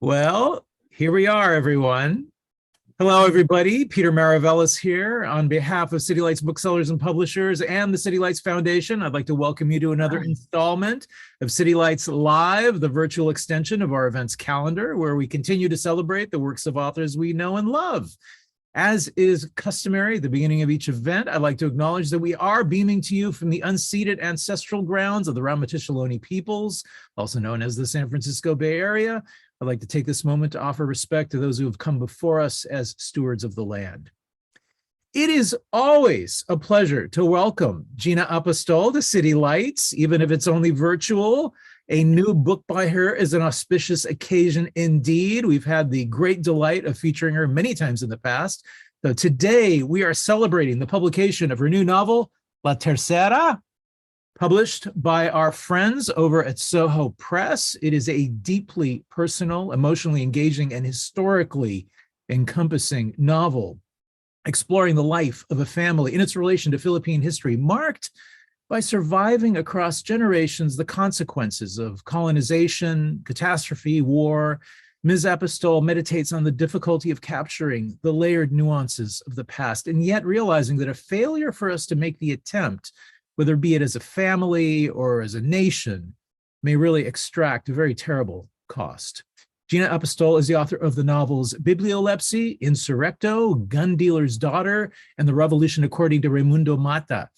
Well, here we are, everyone. Hello, everybody. Peter Maravellis here on behalf of City Lights Booksellers and Publishers and the City Lights Foundation. I'd like to welcome you to another installment of City Lights Live, the virtual extension of our events calendar, where we continue to celebrate the works of authors we know and love. As is customary at the beginning of each event, I'd like to acknowledge that we are beaming to you from the unceded ancestral grounds of the Ramaytush Ohlone peoples, also known as the San Francisco Bay Area. I'd like to take this moment to offer respect to those who have come before us as stewards of the land. It is always a pleasure to welcome Gina Apostol to City Lights, even if it's only virtual. A new book by her is an auspicious occasion indeed. We've had the great delight of featuring her many times in the past. So today we are celebrating the publication of her new novel, La Tercera, published by our friends over at Soho Press. It is a deeply personal, emotionally engaging, and historically encompassing novel exploring the life of a family in its relation to Philippine history, marked by surviving across generations the consequences of colonization, catastrophe, war. Ms. Apostol meditates on the difficulty of capturing the layered nuances of the past, and yet realizing that a failure for us to make the attempt, whether be it as a family or as a nation, may really extract a very terrible cost. Gina Apostol is the author of the novels Bibliolepsy, Insurrecto, Gun Dealer's Daughter, and The Revolution According to Raimundo Mata.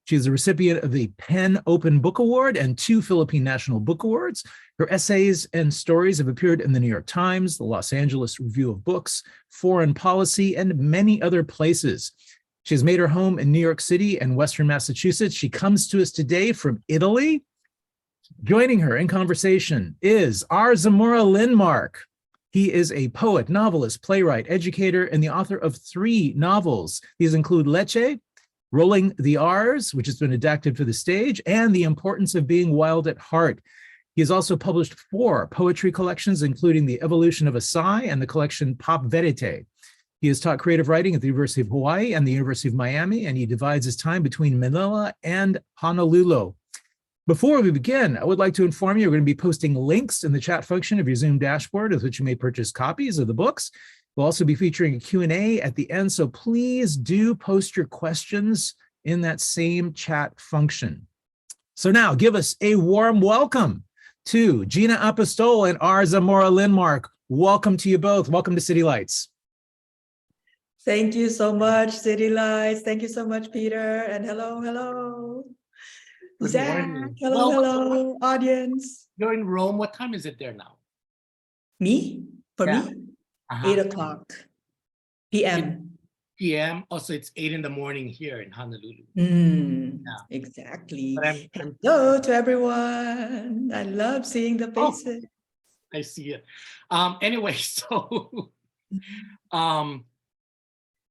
She is a recipient of the PEN Open Book Award and 2 Philippine National Book Awards. Her essays and stories have appeared in the New York Times, the Los Angeles Review of Books, Foreign Policy, and many other places. She has made her home in New York City and Western Massachusetts. She comes to us today from Italy. Joining her in conversation is our Zamora Linmark. He is a poet, novelist, playwright, educator, and the author of 3 novels. These include Leche, Rolling the R's, which has been adapted for the stage, and The Importance of Being Wild at Heart. He has also published 4 poetry collections, including The Evolution of a Sigh and the collection Pop Verite. He has taught creative writing at the University of Hawaii and the University of Miami, and he divides his time between Manila and Honolulu. Before we begin, I would like to inform you we're going to be posting links in the chat function of your Zoom dashboard with which you may purchase copies of the books. We'll also be featuring a Q&A at the end, so please do post your questions in that same chat function. So now give us a warm welcome to Gina Apostol and our Zamora Linmark. Welcome to you both. Welcome to City Lights. Thank you so much, City Lights. Thank you so much, Peter. And hello. Good Zach, morning. hello, audience. You're in Rome. What time is it there now? Me? For Yeah. me? 8 o'clock p.m. PM. Also, it's 8 in the morning here in Honolulu. Exactly. But Hello to everyone. I love seeing the faces. I see it. Anyway, so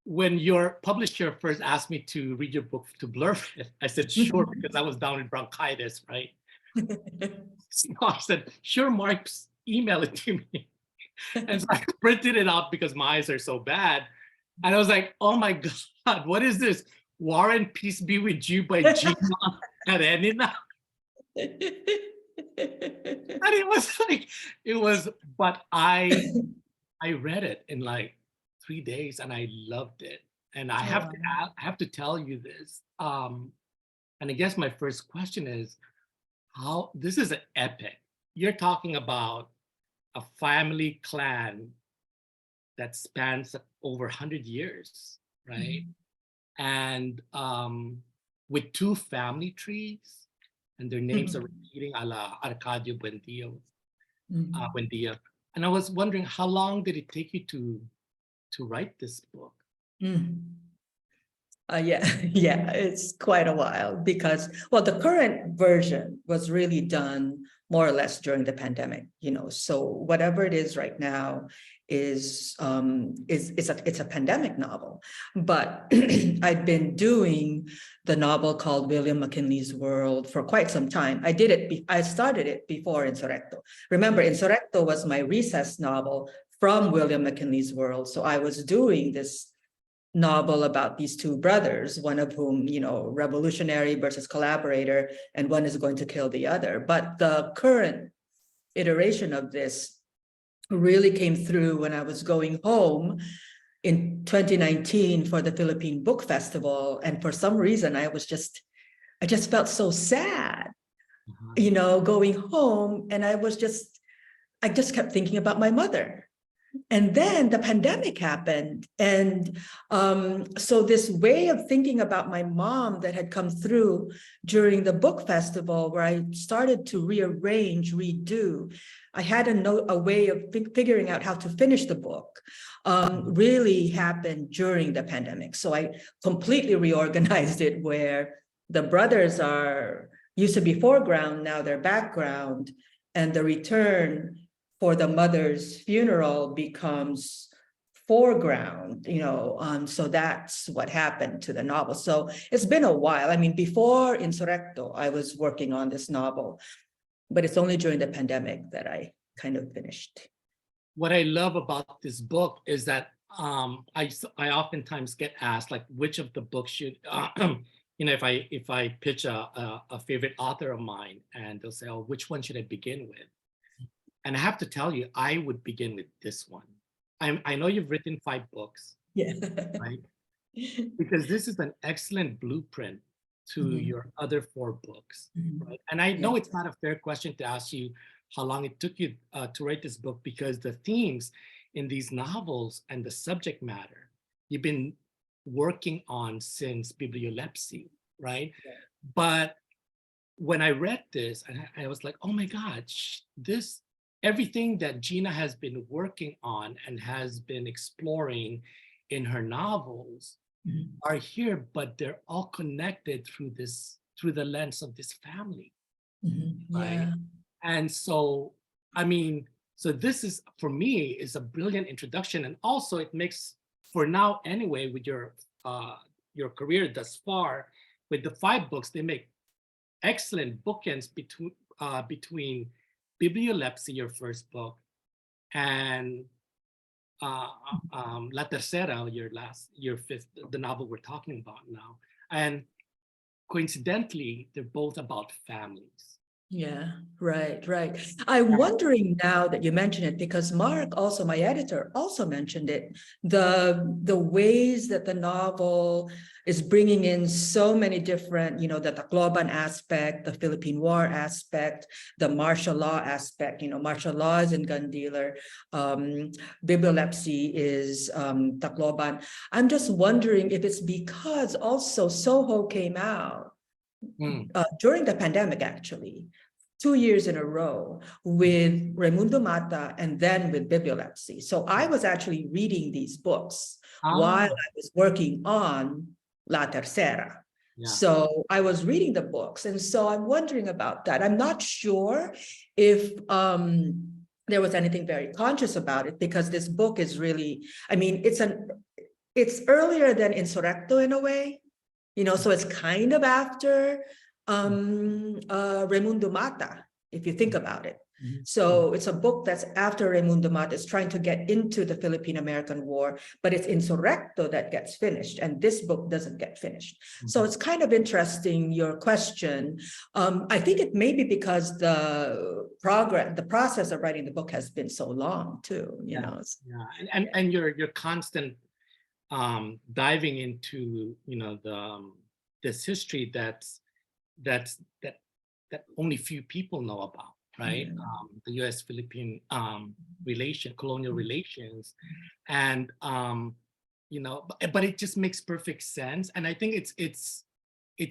when your publisher first asked me to read your book, to blurb it, I said, sure, because I was down in bronchitis, right? So I said, sure, Mark, email it to me. And so I printed it out because my eyes are so bad. And I was like, oh my God, what is this? War and Peace Be With You by Gina Apostol. And but I read it in like 3 days and I loved it. And I have to tell you this. And I guess my first question is, how this is an epic. You're talking about a family clan that spans over 100 years, right? And with 2 family trees, and their names are repeating a la Arcadio Buendia. Buendia. And I was wondering, how long did it take you to write this book? Yeah, it's quite a while because, well, the current version was really done more or less during the pandemic, so whatever it is right now it's a pandemic novel. But I've been doing the novel called William McKinley's World for quite some time. I started it before Insurrecto. Remember, Insurrecto was my recess novel from William McKinley's World. So I was doing this novel about these 2 brothers, one of whom, revolutionary versus collaborator, and one is going to kill the other. But the current iteration of this really came through when I was going home in 2019 for the Philippine Book Festival. And for some reason, I just felt so sad, going home. And I just kept thinking about my mother. And then the pandemic happened. And so this way of thinking about my mom that had come through during the book festival, where I started to rearrange, redo, I had a way of figuring out how to finish the book, really happened during the pandemic. So I completely reorganized it, where the brothers used to be foreground, now they're background, and the return for the mother's funeral becomes foreground, so that's what happened to the novel. So it's been a while. I mean, before Insurrecto, I was working on this novel, but it's only during the pandemic that I kind of finished. What I love about this book is that I oftentimes get asked, like, which of the books should, if I pitch a favorite author of mine, and they'll say, oh, which one should I begin with? And I have to tell you, I would begin with this one. I know you've written 5 books, Yeah. right? Because this is an excellent blueprint to your other 4 books, right? And I know it's not a fair question to ask you how long it took you to write this book, because the themes in these novels and the subject matter you've been working on since bibliolepsy, right? Yeah. But when I read this, I was like, oh my God, everything that Gina has been working on and has been exploring in her novels are here, but they're all connected through the lens of this family, right? Yeah. And so, so this is, for me, is a brilliant introduction. And also it makes, for now anyway, with your career thus far, with the 5 books, they make excellent bookends between Bibliolepsy, your first book, and La Tercera, your 5th, the novel we're talking about now. And coincidentally, they're both about families. Yeah, right. I'm wondering now that you mention it, because Mark, also my editor, also mentioned it, the ways that the novel is bringing in so many different, the Tacloban aspect, the Philippine War aspect, the martial law aspect, martial law is in Gun Dealer, Bibliolepsy is Tacloban. I'm just wondering if it's because also Soho came out during the pandemic, actually, 2 years in a row, with Raimundo Mata and then with Bibliolepsy. So I was actually reading these books while I was working on La Tercera. Yeah. So I was reading the books. And so I'm wondering about that. I'm not sure if there was anything very conscious about it, because this book is really, it's earlier than Insurrecto in a way. So it's kind of after Raimundo Mata, if you think about it. So it's a book that's after Raimundo Mata. It's trying to get into the Philippine-American War, but it's Insurrecto that gets finished, and this book doesn't get finished. So it's kind of interesting, your question. I think it may be because the process of writing the book has been so long too, you know. Yeah, and your constant diving into this history that only few people know about, right? The U.S.-Philippine colonial relations, and but it just makes perfect sense. And I think it's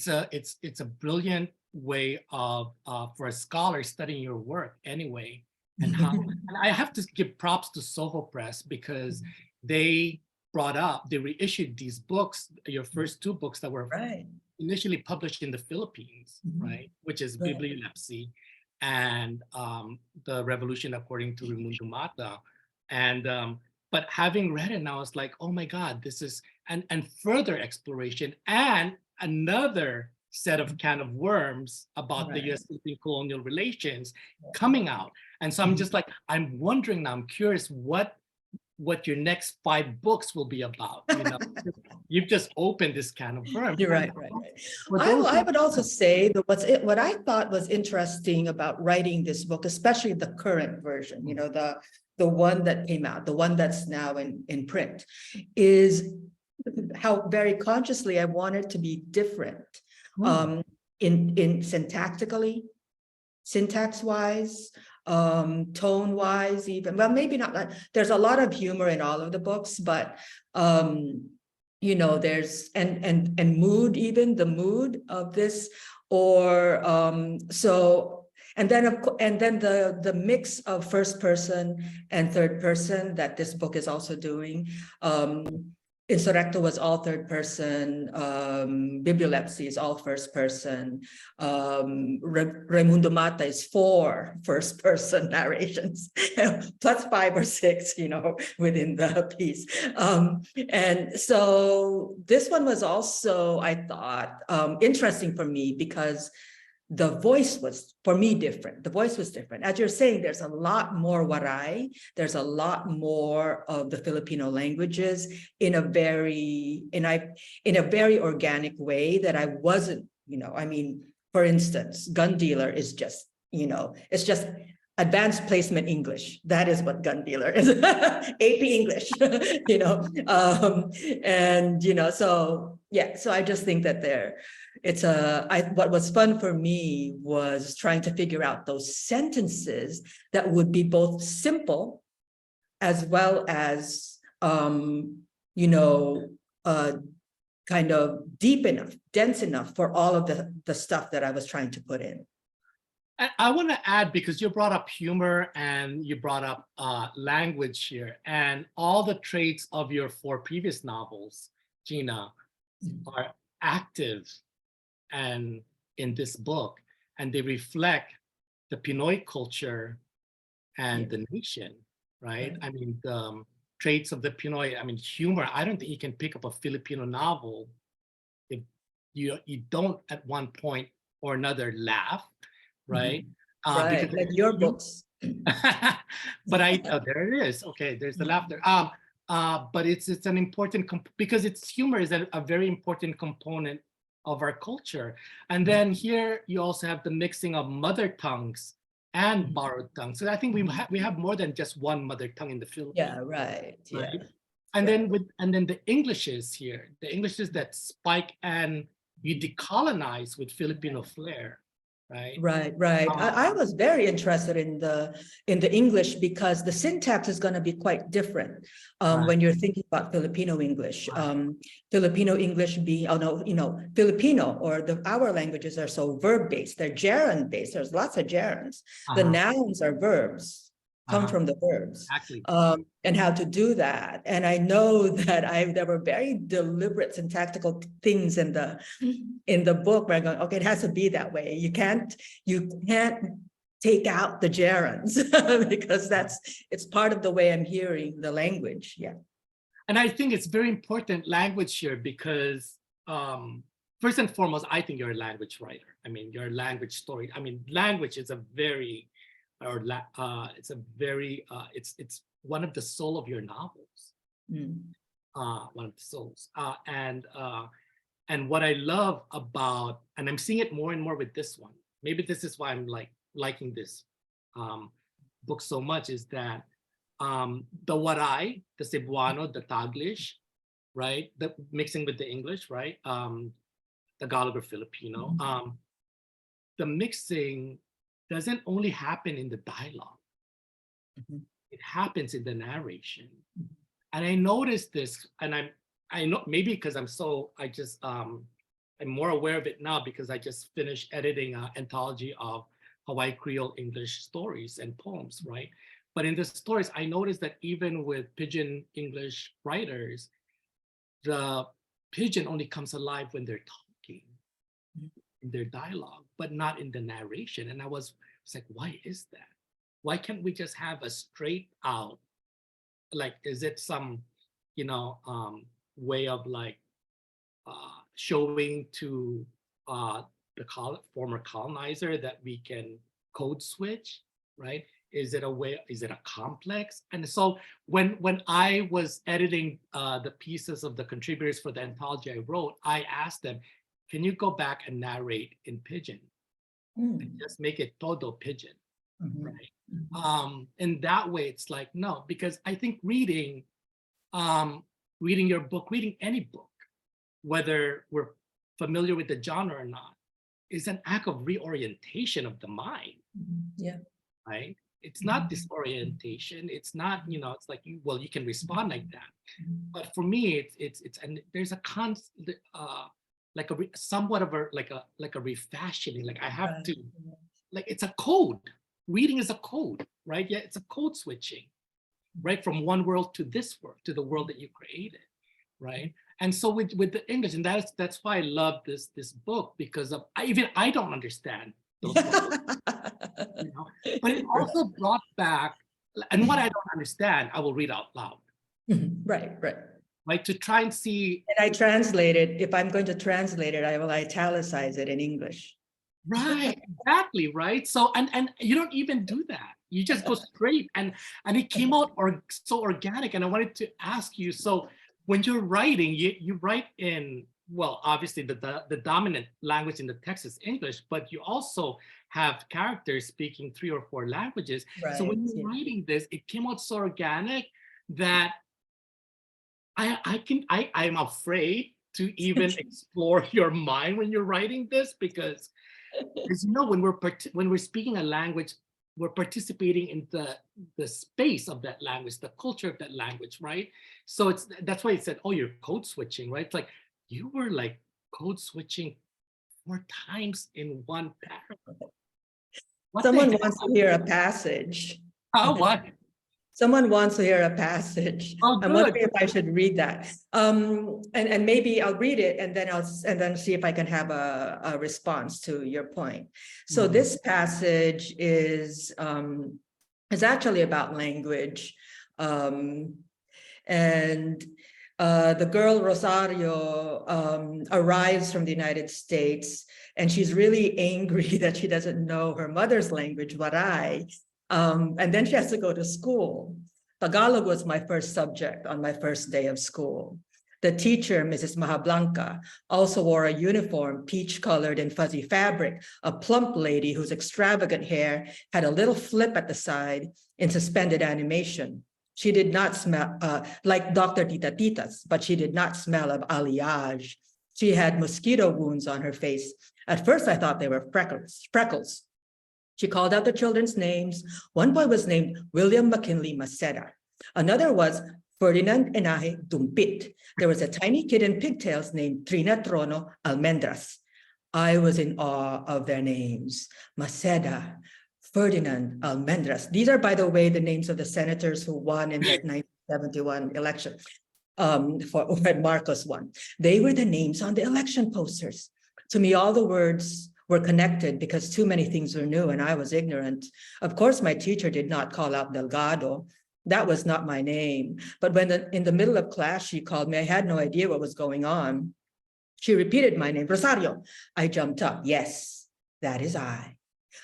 a brilliant way of for a scholar studying your work anyway. And and I have to give props to Soho Press, because they reissued these books, your first 2 books that were initially published in the Philippines, right? Which is Bibliolepsy and The Revolution According to Raimundo Mata. And but having read it now, it's like, oh my God, this is and further exploration and another set of can of worms about the U.S.-Philippine colonial relations coming out. And so I'm just like, I'm wondering now, I'm curious what your next 5 books will be about. You've just opened this can of worms. You're right. I would also say that what I thought was interesting about writing this book, especially the current version, the one that came out, the one that's now in print, is how very consciously I wanted to be different, in syntactically, syntax-wise, tone-wise, even. Well, maybe not. There's a lot of humor in all of the books, but you know, there's and mood, even the mood of this, or so. And then the mix of first person and third person that this book is also doing. Insurrecto was all third person, Bibliolepsy is all first person, Raimundo Mata is 4 first person narrations, plus 5 or 6, you know, within the piece. And so this one was also, I thought, interesting for me because the voice was, for me, different. The voice was different. As you're saying, there's a lot more waray. There's a lot more of the Filipino languages in a very organic way that I wasn't, you know, I mean, for instance, gun dealer is just, you know, it's just advanced placement English. That is what gun dealer is. AP English, you know, and, you know, so, yeah, so I just think that what was fun for me was trying to figure out those sentences that would be both simple as well as, you know, kind of deep enough, dense enough for all of the stuff that I was trying to put in. I want to add, because you brought up humor and you brought up language here, and all the traits of your 4 previous novels, Gina, are active and in this book, and they reflect the Pinoy culture and the nation, right? I mean, the traits of the Pinoy, I mean, humor. I don't think you can pick up a Filipino novel if you don't at one point or another laugh, right? Right, Because like your books. but there it is. Okay, there's the laughter. But it's an important because humor is a very important component of our culture. And then here you also have the mixing of mother tongues and borrowed tongues. So I think we have more than just one mother tongue in the Philippines. Yeah, right. Yeah. Right? And then the Englishes here, the Englishes that spike and you decolonize with Filipino flair. Right. Right. I was very interested in the English because the syntax is going to be quite different when you're thinking about Filipino English. Filipino English being, Filipino or our languages are so verb based. They're gerund based. There's lots of gerunds. The nouns are verbs. Come from the verbs. Exactly. And how to do that. And I know that there were very deliberate syntactical things in the book where I'm going, okay, it has to be that way. You can't take out the gerunds because it's part of the way I'm hearing the language. Yeah. And I think it's very important language here because first and foremost, I think you're a language writer. I mean, you're a language story. I mean, language is it's one of the soul of your novels. One of the souls. And what I love about, and I'm seeing it more and more with this one, maybe this is why I'm liking this book so much, is that the Waray, the Cebuano, the Taglish, right? The mixing with the English, right? Tagalog or Filipino. The mixing doesn't only happen in the dialogue. It happens in the narration. And I noticed this, and I know maybe because I'm more aware of it now because I just finished editing an anthology of Hawaii Creole English stories and poems, right? But in the stories, I noticed that even with Pidgin English writers, the Pidgin only comes alive when they're talking in their dialogue, but not in the narration. And I was like, why is that? Why can't we just have a straight out, like, is it some, way of showing to the former colonizer that we can code switch, right? Is it a complex? And so when I was editing the pieces of the contributors for the anthology I wrote, I asked them, can you go back and narrate in Pidgin? And just make it todo Pidgin. Mhm. right? In that way, it's like, no, because I think reading your book, reading any book, whether we're familiar with the genre or not, is an act of reorientation of the mind, Yeah. right? It's not disorientation. It's not, it's like you can respond like that. But for me, it's and there's a like somewhat of a like a refashioning. Like I have to, like it's a code. Reading is a code, right? Yeah, it's a code switching, right, from one world to this world, to the world that you created, right? And so with the English, and that's why I love this book, because of I don't understand those words, but it also brought back, and what I don't understand, I will read out loud, Right. right, to try and see. And I translate it. If I'm going to translate it, I will italicize it in English. Right, exactly, right. So and you don't even do that. You just go straight, and it came out so organic. And I wanted to ask you, so when you're writing, you write in, well, obviously the dominant language in the text is English, but you also have characters speaking 3 or 4 languages. So when Right, you're yeah. writing this, it came out so organic that I'm afraid to even explore your mind when you're writing this, because as you know, when we're speaking a language, we're participating in the space of that language, the culture of that language, right? So that's why it said, oh, you're code switching, right? It's like you were like code switching 4 times in one paragraph. What the Someone heck? wants to hear a passage. Oh, what? Someone wants to hear a passage. Oh, I'm good. wondering if I should read that. And maybe I'll read it and then see if I can have a response to your point. So Mhm. this passage is actually about language. And the girl Rosario arrives from the United States, and she's really angry that she doesn't know her mother's language, Waray. And then she has to go to school. Tagalog was my first subject on my first day of school. The teacher, Mrs. Mahablanca, also wore a uniform, peach-colored and fuzzy fabric, a plump lady whose extravagant hair had a little flip at the side in suspended animation. She did not smell like Dr. Tita Titas, but she did not smell of alliage. She had mosquito wounds on her face. At first, I thought they were freckles. She called out the children's names. One boy was named William McKinley Maceda. Another was Ferdinand Enaje Dumpit. There was a tiny kid in pigtails named Trina Trono Almendras. I was in awe of their names. Maceda, Ferdinand, Almendras. These are, by the way, the names of the senators who won in that 1971 election, when Marcos won. They were the names on the election posters. To me, all the words were connected because too many things were new and I was ignorant. Of course, my teacher did not call out Delgado. That was not my name. But when in the middle of class, she called me, I had no idea what was going on. She repeated my name, Rosario. I jumped up. Yes, that is I.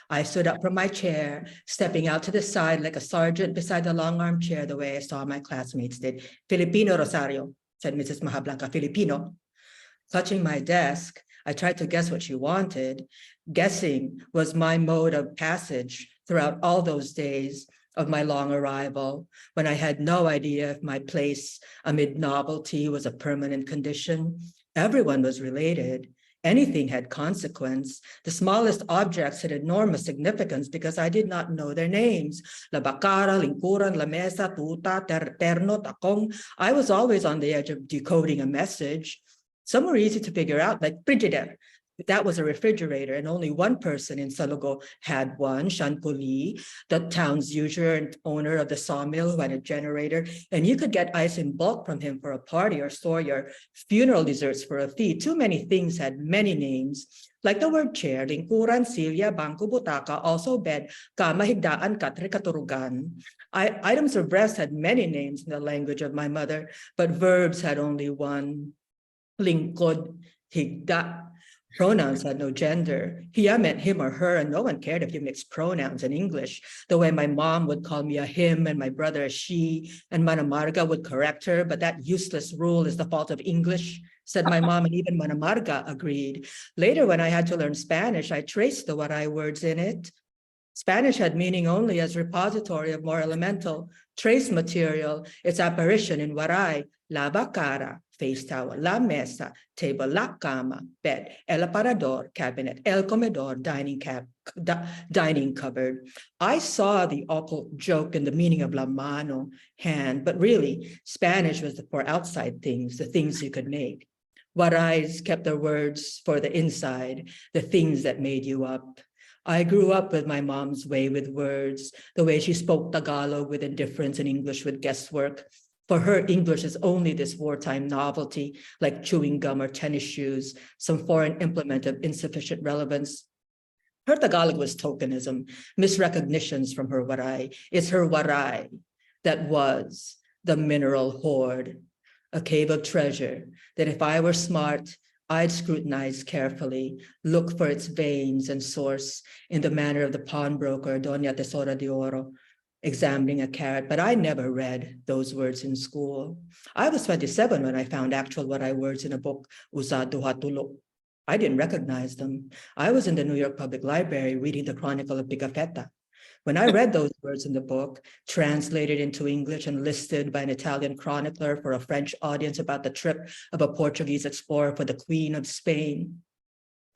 I stood up from my chair, stepping out to the side like a sergeant beside the long arm chair, the way I saw my classmates did. Filipino, Rosario, said Mrs. Mahablanca. Filipino. Clutching my desk, I tried to guess what she wanted. Guessing was my mode of passage throughout all those days of my long arrival, when I had no idea if my place amid novelty was a permanent condition. Everyone was related. Anything had consequence. The smallest objects had enormous significance because I did not know their names. La Bacara, Lingkuran, La Mesa, Tuta, Terno, Takong. I was always on the edge of decoding a message. Some were easy to figure out, like frigidaire. That was a refrigerator, and only one person in Salugo had one, Shanpuli, the town's usurer and owner of the sawmill who had a generator. And you could get ice in bulk from him for a party or store your funeral desserts for a fee. Too many things had many names, like the word chair, lingkuran, silya, bangko, butaka, also bed, kama, higdaan, katre, katurugan. Items of rest had many names in the language of my mother, but verbs had only one, lingkod, higda. Pronouns had no gender. Hiya meant him or her, and no one cared if you mixed pronouns in English. The way my mom would call me a him and my brother a she, and Manamarga would correct her, but that useless rule is the fault of English, said my mom, and even Manamarga agreed. Later, when I had to learn Spanish, I traced the Waray words in it. Spanish had meaning only as repository of more elemental trace material, its apparition in Waray, la bacara, face towel, la mesa, table, la cama, bed, el aparador, cabinet, el comedor, dining cupboard. I saw the occult joke in the meaning of la mano, hand, but really Spanish was for outside things, the things you could make. Warays kept their words for the inside, the things that made you up. I grew up with my mom's way with words, the way she spoke Tagalog with indifference and English with guesswork. For her, English is only this wartime novelty, like chewing gum or tennis shoes, some foreign implement of insufficient relevance. Her Tagalog was tokenism, misrecognitions from her waray. It's her waray that was the mineral hoard, a cave of treasure that if I were smart, I'd scrutinize carefully, look for its veins and source in the manner of the pawnbroker, Doña Tesora de Oro, examining a carrot, but I never read those words in school. I was 27 when I found actual waray words in a book, Usado Hatulok. I didn't recognize them. I was in the New York Public Library reading the Chronicle of Pigafetta. When I read those words in the book, translated into English and listed by an Italian chronicler for a French audience about the trip of a Portuguese explorer for the Queen of Spain,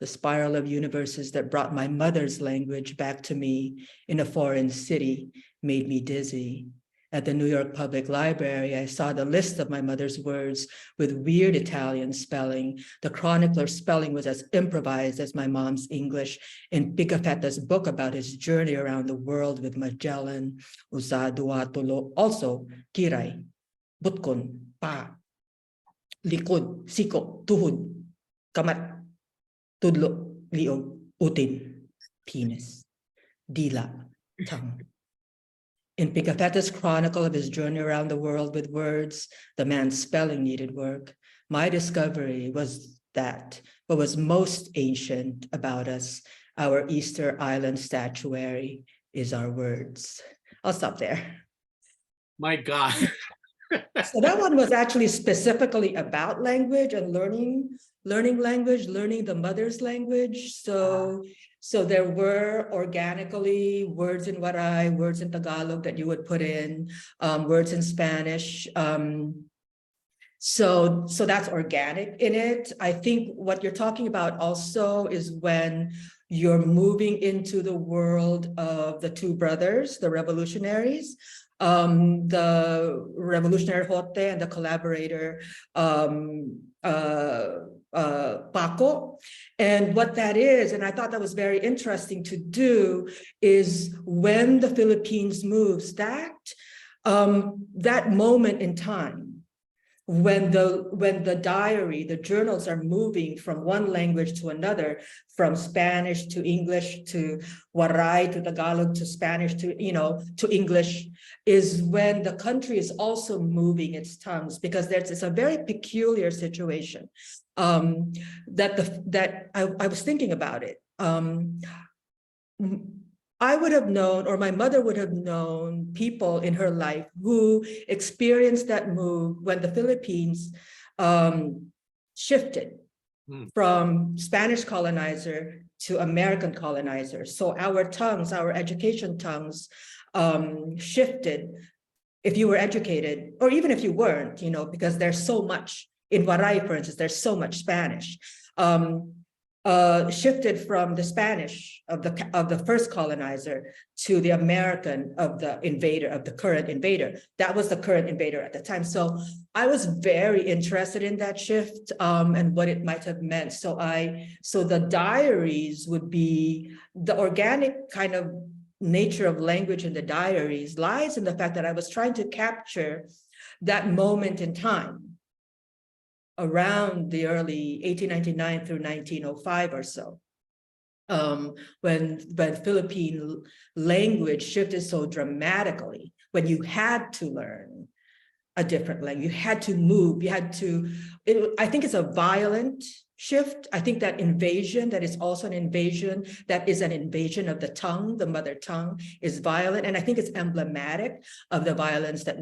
the spiral of universes that brought my mother's language back to me in a foreign city made me dizzy. At the New York Public Library, I saw the list of my mother's words with weird Italian spelling. The chronicler's spelling was as improvised as my mom's English. In Pigafetta's book about his journey around the world with Magellan, Usado Atulo, also Kiray, Butkon, Pa, Likod, Siko, Tuhod, Kamat, Tudlo, Liog, Utin, Penis, Dila, Tongue. In Pigafetta's chronicle of his journey around the world with words, the man's spelling needed work. My discovery was that what was most ancient about us, our Easter Island statuary, is our words. I'll stop there. My God. So that one was actually specifically about language and learning language, learning the mother's language. So there were organically words in Waray, words in Tagalog that you would put in, words in Spanish. So that's organic in it. I think what you're talking about also is when you're moving into the world of the two brothers, the revolutionaries, the revolutionary Jote and the collaborator Paco. And what that is, and I thought that was very interesting to do, is when the Philippines moves, that moment in time, when the diary, the journals are moving from one language to another, from Spanish to English to Waray to Tagalog to Spanish to to English, is when the country is also moving its tongues, because it's a very peculiar situation. That I was thinking about it. I would have known, or my mother would have known, people in her life who experienced that move when the Philippines shifted from Spanish colonizer to American colonizer. So our tongues, our education tongues shifted. If you were educated, or even if you weren't, because there's so much in Waray, for instance, there's so much Spanish. Shifted from the Spanish of the first colonizer to the American of the invader, of the current invader. That was the current invader at the time. So I was very interested in that shift and what it might have meant. So the diaries would be the organic kind of nature of language in the diaries lies in the fact that I was trying to capture that moment in time around the early 1899 through 1905 or so, when Philippine language shifted so dramatically, when you had to learn a different language, you had to move, I think it's a violent shift. I think that invasion, that is also an invasion, that is an invasion of the tongue, the mother tongue, is violent. And I think it's emblematic of the violence that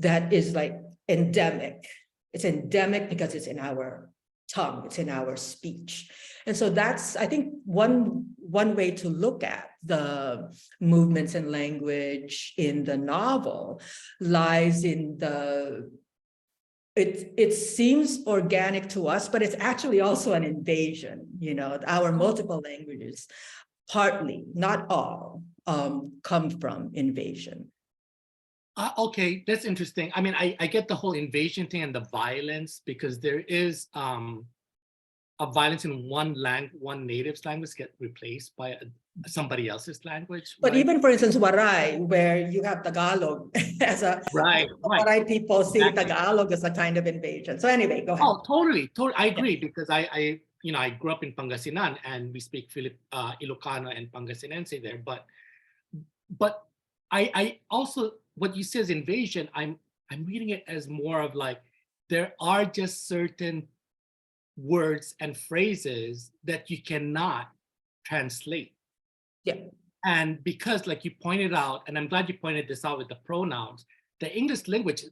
that is like endemic. It's endemic because it's in our tongue, it's in our speech. And so that's, I think, one way to look at the movements in language in the novel lies in it seems organic to us, but it's actually also an invasion, our multiple languages, partly, not all, come from invasion. Okay, that's interesting. I mean, I get the whole invasion thing and the violence, because there is a violence in one native's language get replaced by somebody else's language. But right? even, for instance, Waray, where you have Tagalog as a Right. Waray people see Exactly. Tagalog as a kind of invasion. So anyway, go ahead. Oh, totally. I agree, because I grew up in Pangasinan and we speak Ilocano and Pangasinense there. But I also, what you say is invasion, I'm reading it as more of like, there are just certain words and phrases that you cannot translate. Yeah. And because, like you pointed out, and I'm glad you pointed this out with the pronouns, the English language,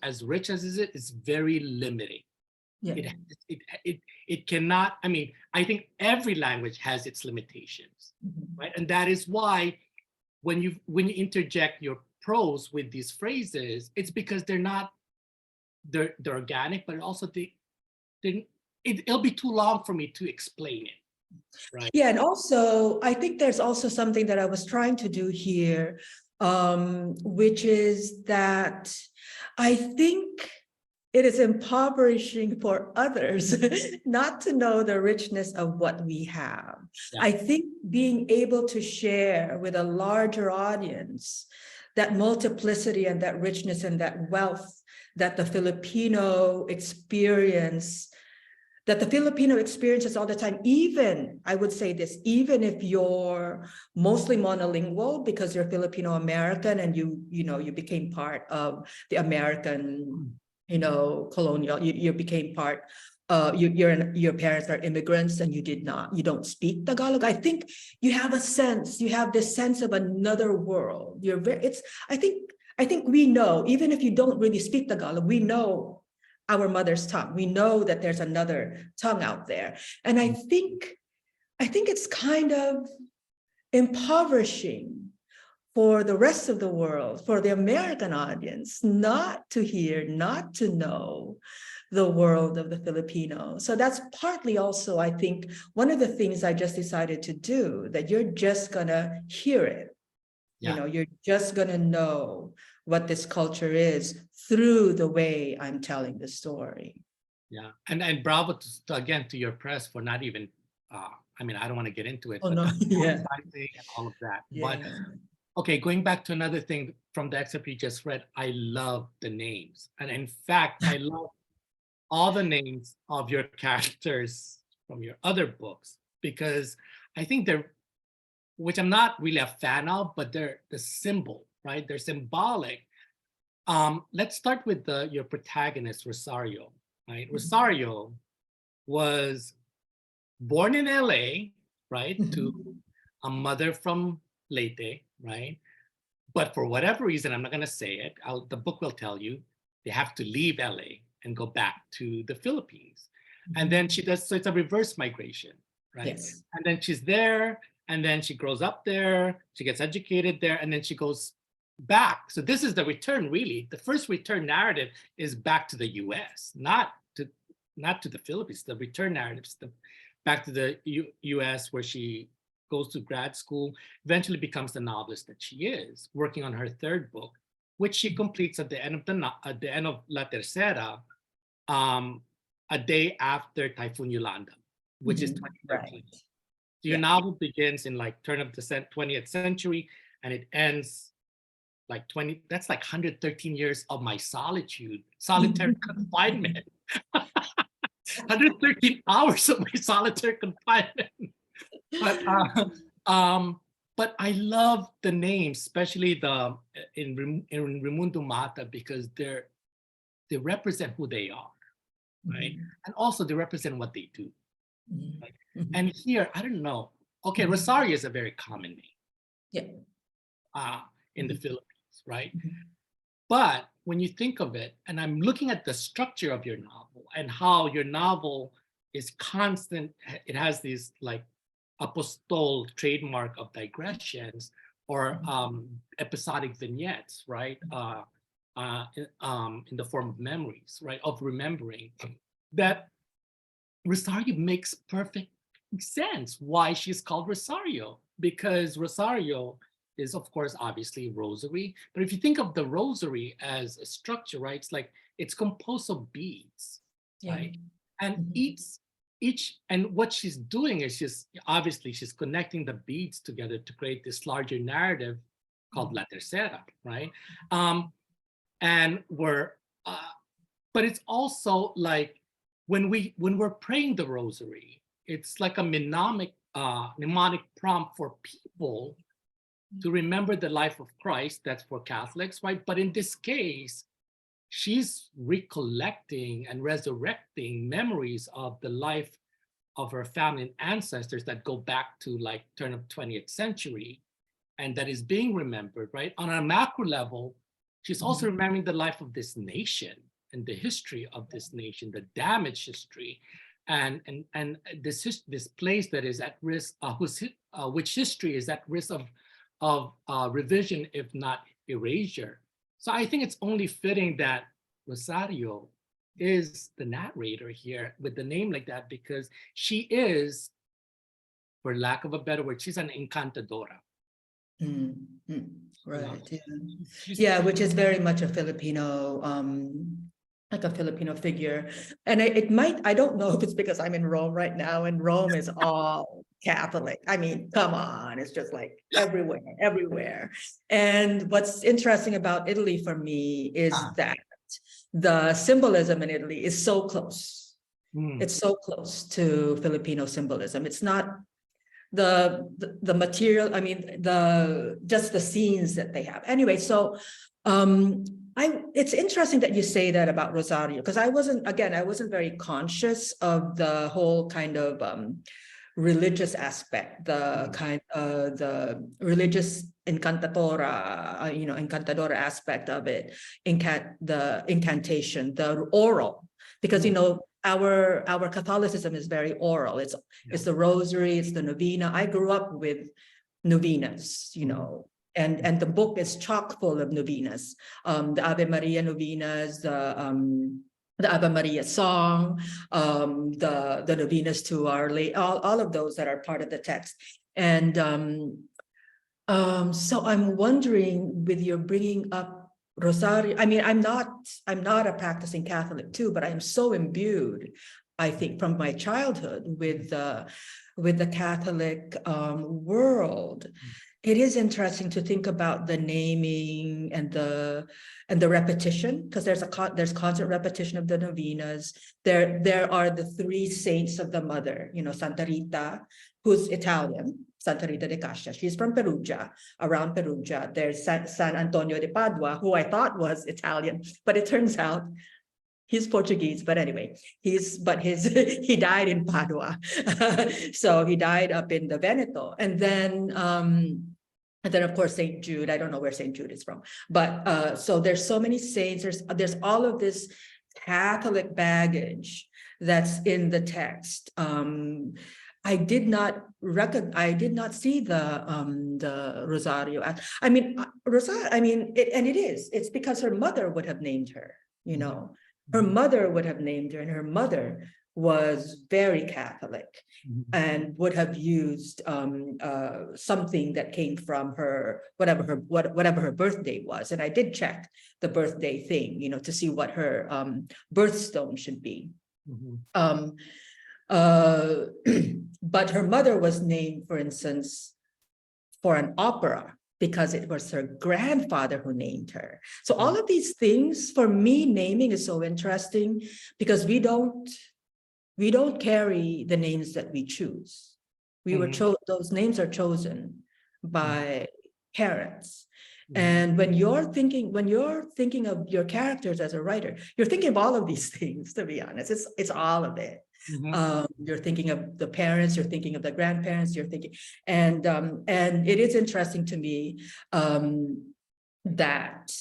as rich as it is very limiting. Yeah. It cannot, I mean, I think every language has its limitations, right? And that is why when you interject your prose with these phrases, it's because they're organic, but also it'll be too long for me to explain it, right? Yeah, and also, I think there's also something that I was trying to do here, which is that I think it is impoverishing for others not to know the richness of what we have. Yeah. I think being able to share with a larger audience that multiplicity and that richness and that wealth that the Filipino experiences all the time, even, I would say this, even if you're mostly monolingual because you're Filipino-American and you became part of the American, colonial, you became part, your parents are immigrants and you don't speak Tagalog. I think you have this sense of another world. I think we know, even if you don't really speak Tagalog, we know our mother's tongue. We know that there's another tongue out there. And I think it's kind of impoverishing for the rest of the world, for the American audience, not to hear, not to know the world of the Filipino. So that's partly also, I think, one of the things I just decided to do, that you're just gonna hear it. Yeah. You're just gonna know what this culture is through the way I'm telling the story. Yeah, and bravo again to your press for not even, I mean, I don't want to get into it, Oh, but no. Yeah. and all of that. Yeah. But okay, going back to another thing from the excerpt you just read, I love the names. And in fact, I love all the names of your characters from your other books, because I think which I'm not really a fan of, but they're the symbol, right? They're symbolic. Let's start with your protagonist, Rosario, right? Rosario was born in LA, right? To a mother from Leyte, right? But for whatever reason, I'm not gonna say it, the book will tell you, they have to leave LA and go back to the Philippines. And then she does, so it's a reverse migration, right? Yes. And then she's there, and then she grows up there, she gets educated there, and then she goes back. So this is the return, really. The first return narrative is back to the US, not to the Philippines. The return narrative is back to the US, where she goes to grad school, eventually becomes the novelist that she is, working on her third book, which she completes at the end of La Tercera, a day after Typhoon Yolanda, which is 2013. Right. So your novel begins in like turn of the 20th century, and it ends like 113 years of my solitary confinement. 113 hours of my solitary confinement. But I love the names, especially in Raimundo Mata, because they represent who they are, right? And also they represent what they do. Right? And here, I don't know. Okay, Rosario is a very common name. Yeah. In the Philippines, right? But when you think of it, and I'm looking at the structure of your novel and how your novel is constant, it has these like Apostol trademark of digressions or episodic vignettes, right? In the form of memories, right? Of remembering, that Rosario makes perfect sense why she's called Rosario, because Rosario is, of course, obviously rosary. But if you think of the rosary as a structure, right, it's like it's composed of beads, right? And each and what she's doing is obviously she's connecting the beads together to create this larger narrative called La Tercera, right? And but it's also like when we're praying the rosary, it's like a mnemonic prompt for people to remember the life of Christ. That's for Catholics, right? But in this case, she's recollecting and resurrecting memories of the life of her family and ancestors that go back to like turn of 20th century, and that is being remembered, right? On a macro level, she's also remembering the life of this nation and the history of this nation, the damaged history, and this place that is at risk, which history is at risk of revision, if not erasure. So I think it's only fitting that Rosario is the narrator here with the name like that, because she is, for lack of a better word, she's an encantadora. Right. Yeah, which is very much a Filipino, like a Filipino figure. And I don't know if it's because I'm in Rome right now, and Rome is all Catholic. I mean, come on, it's just like everywhere. And what's interesting about Italy for me is that the symbolism in Italy is so close. It's so close to Filipino symbolism. It's not the material, I mean, just the scenes that they have. Anyway, so it's interesting that you say that about Rosario, because I wasn't very conscious of the whole kind of religious aspect, the religious encantadora aspect of it, the incantation, the oral, because our Catholicism is very oral. It's the rosary, it's the novena. I grew up with novenas, and the book is chock full of novenas. The Ave Maria novenas, the Ave Maria song, the novenas to Our Lady, all of those that are part of the text. And so I'm wondering, with your bringing up Rosario, I mean, I'm not a practicing Catholic too, but I'm so imbued, I think, from my childhood with the Catholic world. It is interesting to think about the naming and the repetition, because there's constant repetition of the novenas. There are the three saints of the mother, Santa Rita, who's Italian, Santa Rita de Cascia. She's from Perugia, around Perugia. There's San Antonio de Padua, who I thought was Italian, but it turns out he's Portuguese. But anyway, he died in Padua. So he died up in the Veneto. And then of course, St. Jude. I don't know where St. Jude is from, but so there's so many saints. There's all of this Catholic baggage that's in the text. I did not see the Rosario. I mean, it's because her mother would have named her, her mother would have named her, and her mother was very Catholic and would have used something that came from her, whatever her birthday was. And I did check the birthday thing, to see what her birthstone should be. But her mother was named, for instance, for an opera, because it was her grandfather who named her. So all of these things, for me, naming is so interesting, because we don't carry the names that we choose. Those names are chosen by parents. And when you're thinking of your characters as a writer, you're thinking of all of these things, to be honest. It's all of it. You're thinking of the parents, you're thinking of the grandparents, you're thinking, and it is interesting to me that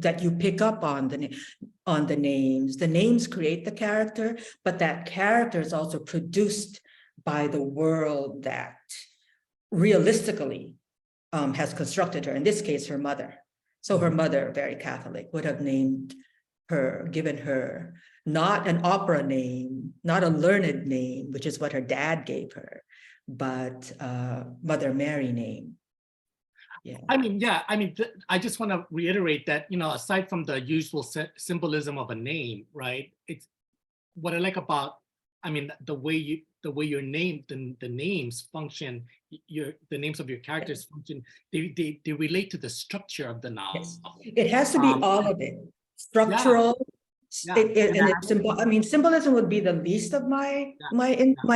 that you pick up on the names. The names create the character, but that character is also produced by the world that realistically has constructed her. In this case, her mother. So her mother, very Catholic, would have named her, given her not an opera name, not a learned name, which is what her dad gave her, but Mother Mary name. Yeah. I mean, yeah, I mean, I just want to reiterate that, you know, aside from the usual symbolism of a name, right? It's what I like about, I mean, the way your name, the names function, the names of your characters function, they relate to the structure of the novel. Yes. It has to be all of it. Structural. Yeah. And it's I mean, symbolism would be the least of my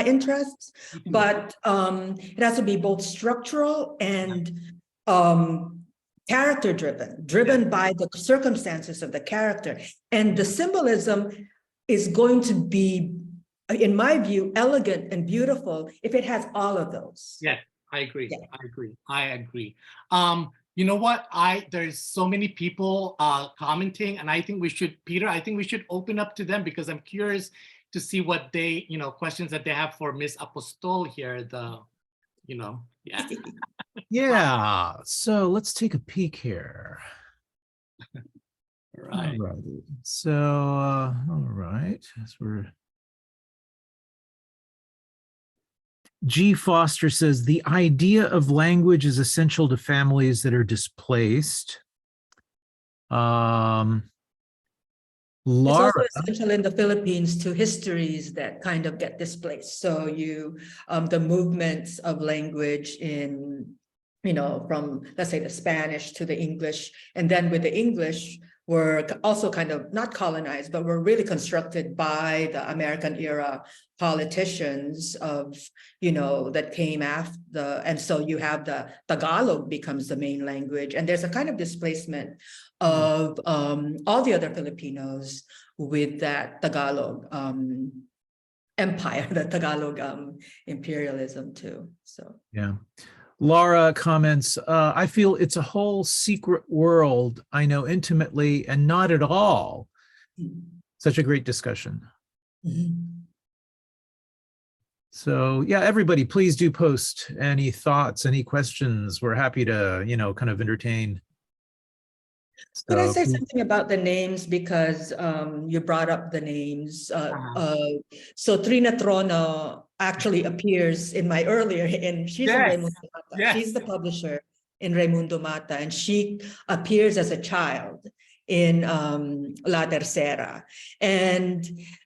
interests, but it has to be both structural and character driven by the circumstances of the character. And the symbolism is going to be, in my view, elegant and beautiful if it has all of those. Yeah, I agree. Yeah. I agree. You know what? There's so many people commenting, and I think we should, Peter, I think we should open up to them because I'm curious to see what they, you know, questions that they have for Miss Apostol here. Yeah. Yeah, so let's take a peek here. Right. Alrighty. So, all right, as we're G. Foster says the idea of language is essential to families that are displaced. It's Laura, also essential in the Philippines to histories that kind of get displaced. So the movements of language in, you know, from, let's say, the Spanish to the English, and then with the English were also kind of not colonized, but were really constructed by the American era politicians of, you know, that came after. And so you have the Tagalog becomes the main language. And there's a kind of displacement of all the other Filipinos with that Tagalog empire, the Tagalog imperialism too. So, yeah. Laura comments, I feel it's a whole secret world I know intimately and not at all. Such a great discussion. So yeah, everybody, please do post any thoughts, any questions. We're happy to, you know, kind of entertain. Could I say something about the names, because you brought up the names. So Trina Trono actually appears in my earlier, and she's in Raimundo Mata. Yes. She's the publisher in Raimundo Mata, and she appears as a child in La Tercera. And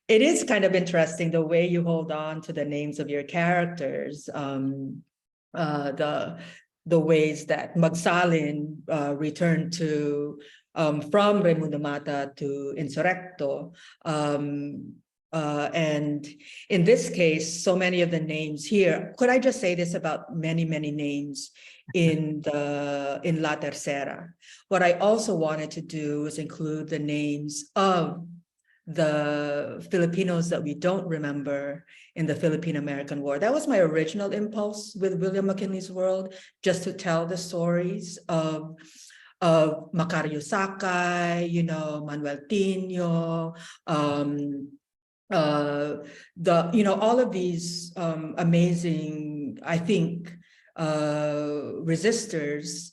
it is kind of interesting the way you hold on to the names of your characters. The ways that Magsalin returned to from Raimundo Mata to Insurrecto. And in this case, so many of the names here, could I just say this about many names in La Tercera? What I also wanted to do was include the names of the Filipinos that we don't remember in the Philippine-American War. That was my original impulse with William McKinley's World, just to tell the stories of Macario Sakay, you know, Manuel Tino, all of these amazing, I think, resistors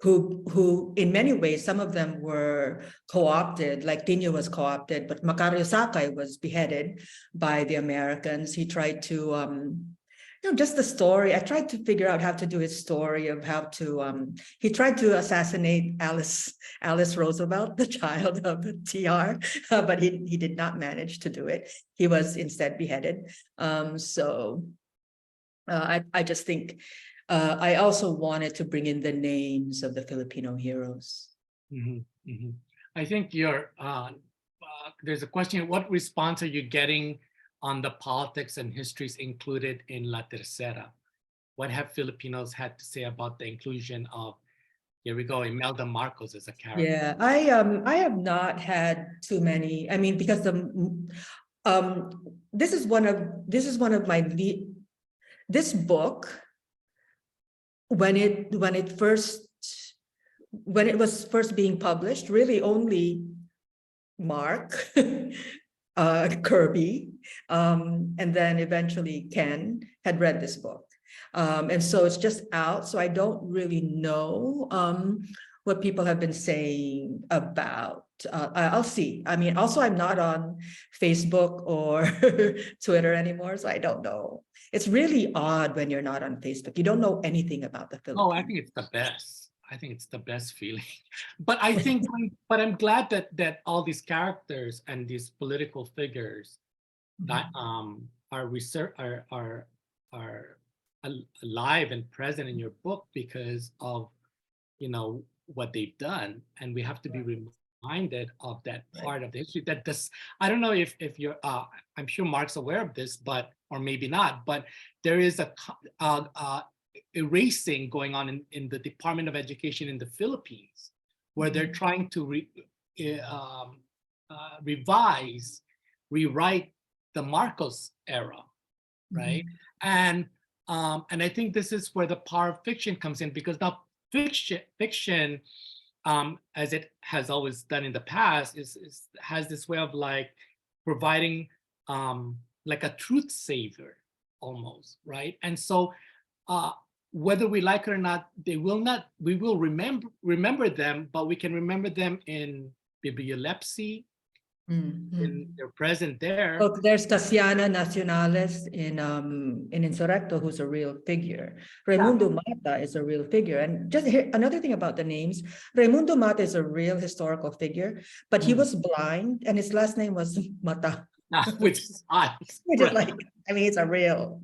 who in many ways, some of them were co-opted, like Tino was co-opted, but Macario Sakay was beheaded by the Americans. He tried to, just the story. I tried to figure out how to do his story of how to, he tried to assassinate Alice Roosevelt, the child of TR, but he did not manage to do it. He was instead beheaded. I just think, I also wanted to bring in the names of the Filipino heroes. I think there's a question, what response are you getting on the politics and histories included in La Tercera? What have Filipinos had to say about the inclusion of, here we go, Imelda Marcos as a character? Yeah, I have not had too many. I mean, because this is one of my this book, when it first when it was first being published, really only Mark, Kirby, and then eventually Ken had read this book. And so it's just out. So I don't really know what people have been saying about. I'll see. I mean, also I'm not on Facebook or Twitter anymore, so I don't know. It's really odd when you're not on Facebook. You don't know anything about the Philippines. Oh, I think it's the best. I think it's the best feeling. But I think, but I'm glad that all these characters and these political figures that are alive and present in your book because of, you know, what they've done, and we have to be reminded of that part of the history. That this, I don't know if you're, I'm sure Mark's aware of this, but or maybe not. But there is a erasing going on in the Department of Education in the Philippines, where they're trying to rewrite the Marcos era, right? And I think this is where the power of fiction comes in, because now fiction, as it has always done in the past, has this way of like providing like a truth savior almost, right? And so whether we like it or not, we will remember them, but we can remember them in bibliolepsy, in their present there. Look, there's Casiana Nacionales in Insurrecto, who's a real figure. Raimundo Mata is a real figure. And just here, another thing about the names, Raimundo Mata is a real historical figure, but he was blind and his last name was Mata. Which is odd. Which is like, I mean, he's a real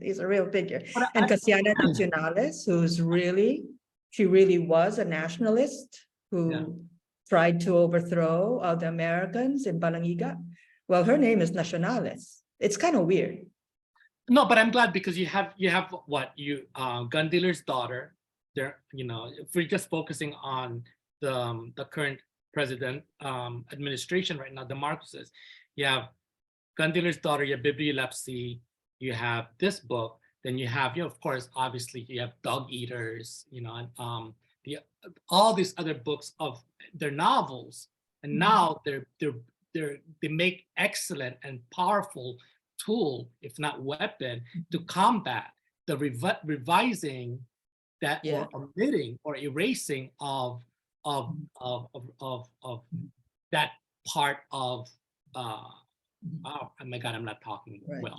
figure. And Casiana Nacionales, she really was a nationalist who tried to overthrow the Americans in Balangiga. Well, her name is Nacionales. It's kind of weird. No, but I'm glad, because you have what gun dealer's daughter. There, you know, if we're just focusing on the current president administration right now, the Marcoses, you have gun dealer's daughter, you have bibliolepsy, you have this book, then you have, of course, obviously you have dog eaters, you know, and all these other books of their novels, and now they make excellent and powerful tool, if not weapon, to combat the revising that or omitting or erasing of that part of oh my God, I'm not talking well.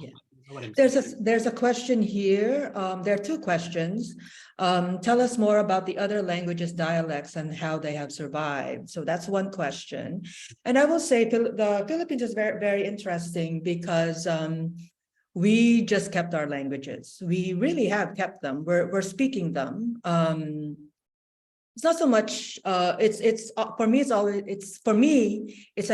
There's a question here. There are two questions. Tell us more about the other languages, dialects, and how they have survived. So that's one question. And I will say the Philippines is very, very interesting because we just kept our languages. We really have kept them. We're speaking them. It's not so much. It's for me. It's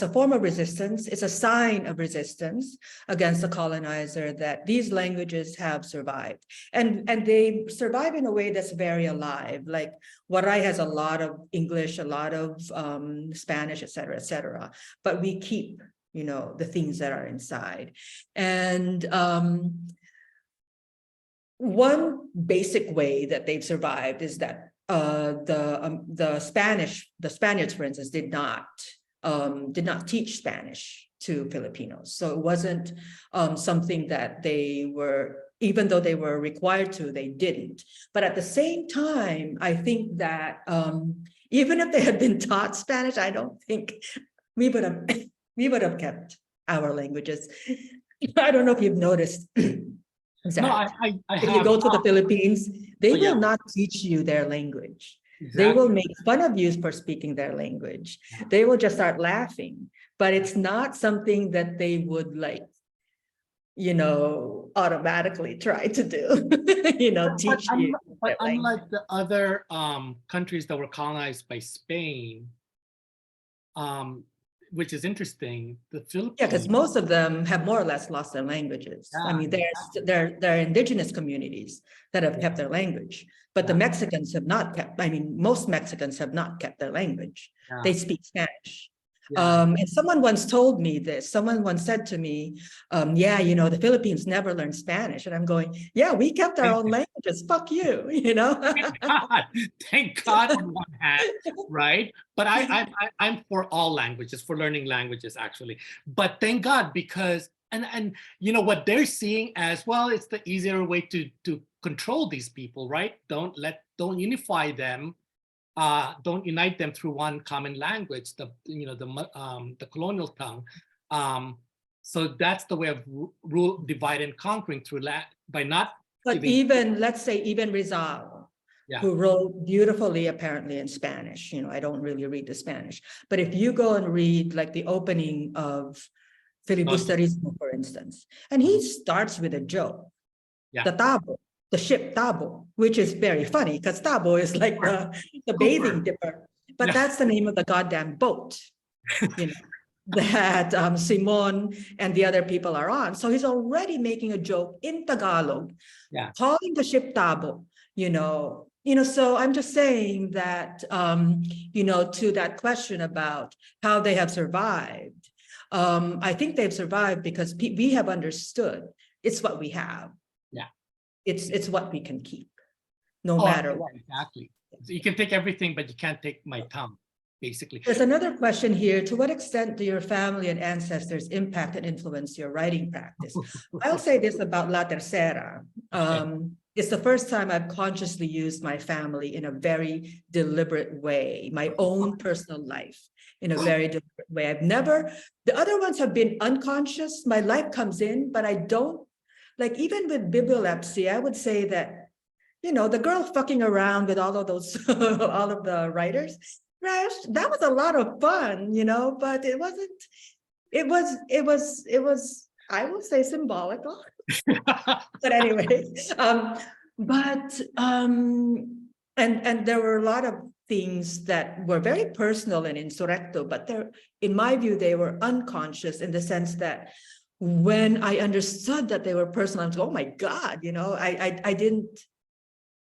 a form of resistance. It's a sign of resistance against the colonizer that these languages have survived, and they survive in a way that's very alive. Like Waray has a lot of English, a lot of Spanish, et cetera, but we keep, you know, the things that are inside. And one basic way that they've survived is that the Spaniards, for instance, did not teach Spanish to Filipinos. So it wasn't something that they were, even though they were required to, they didn't. But at the same time, I think that even if they had been taught Spanish, I don't think we would have kept our languages. I don't know if you've noticed. Exactly. No, if you go to the Philippines, they will not teach you their language. Exactly. They will make fun of you for speaking their language. They will just start laughing, but it's not something that they would, like, you know, automatically try to do, you know, teach you. But unlike the other countries that were colonized by Spain, which is interesting, the Philippines. Yeah, because most of them have more or less lost their languages. I mean, there are indigenous communities that have kept their language, but the Mexicans have not kept. I mean, most Mexicans have not kept their language. They speak Spanish. And someone once told me this. Someone once said to me, yeah, you know, the Philippines never learned Spanish. And I'm going, yeah, we kept our own languages. Fuck you, you know? Thank God on one hand, right? But I'm for all languages, for learning languages, actually. But thank God, because and you know what they're seeing as well, it's the easier way to control these people, right? Don't unify them. Don't unite them through one common language, the colonial tongue. So that's the way of rule, divide and conquering through by not. But even, let's say, even Rizal, who wrote beautifully, apparently in Spanish. You know, I don't really read the Spanish, but if you go and read like the opening of Filibusterismo, for instance, and he starts with a joke, the tabo. The ship Tabo, which is very funny because Tabo is like the bathing dipper, but that's the name of the goddamn boat, you know, that Simon and the other people are on. So he's already making a joke in Tagalog, calling the ship Tabo, you know. So I'm just saying that, you know, to that question about how they have survived, I think they've survived because we have understood it's what we have. It's what we can keep, no matter what. Exactly. So you can take everything, but you can't take my tongue, basically. There's another question here. To what extent do your family and ancestors impact and influence your writing practice? I'll say this about La Tercera. It's the first time I've consciously used my family in a very deliberate way, my own personal life in a very deliberate way. The other ones have been unconscious. My life comes in, but I don't. Like even with bibliolepsy, I would say that, you know, the girl fucking around with all of those, all of the writers, that was a lot of fun, you know, but it was, I will say symbolical. But anyway, and there were a lot of things that were very personal in Insurrecto, but in my view, they were unconscious in the sense that when I understood that they were personal, I was like, oh my God, you know, I didn't,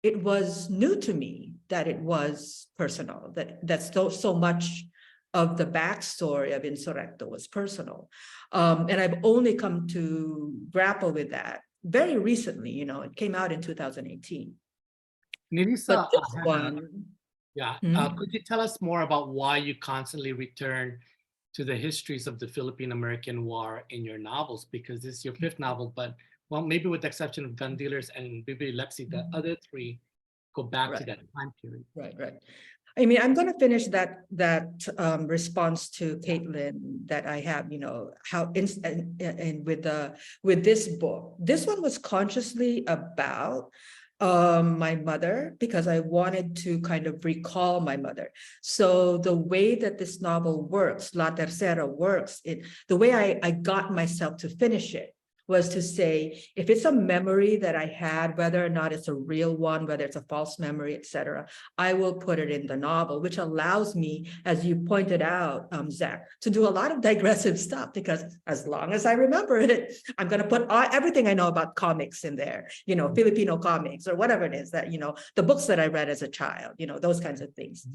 it was new to me that it was personal, that's so much of the backstory of Insurrecto was personal. And I've only come to grapple with that very recently, you know, it came out in 2018. Nilisa, but this one, could you tell us more about why you constantly return to the histories of the Philippine-American War in your novels? Because this is your fifth novel, but well, maybe with the exception of Gun Dealers and Bibliolepsy, the other three go back to that time period. Right. I mean, I'm going to finish that response to Caitlin that I have, you know, how with this book. This one was consciously about my mother, because I wanted to kind of recall my mother. So the way that this novel works, La Tercera works, the way I got myself to finish it was to say, if it's a memory that I had, whether or not it's a real one, whether it's a false memory, etc., I will put it in the novel, which allows me, as you pointed out, Zach, to do a lot of digressive stuff, because as long as I remember it, I'm going to put everything I know about comics in there, you know, Filipino comics or whatever it is that, you know, the books that I read as a child, you know, those kinds of things.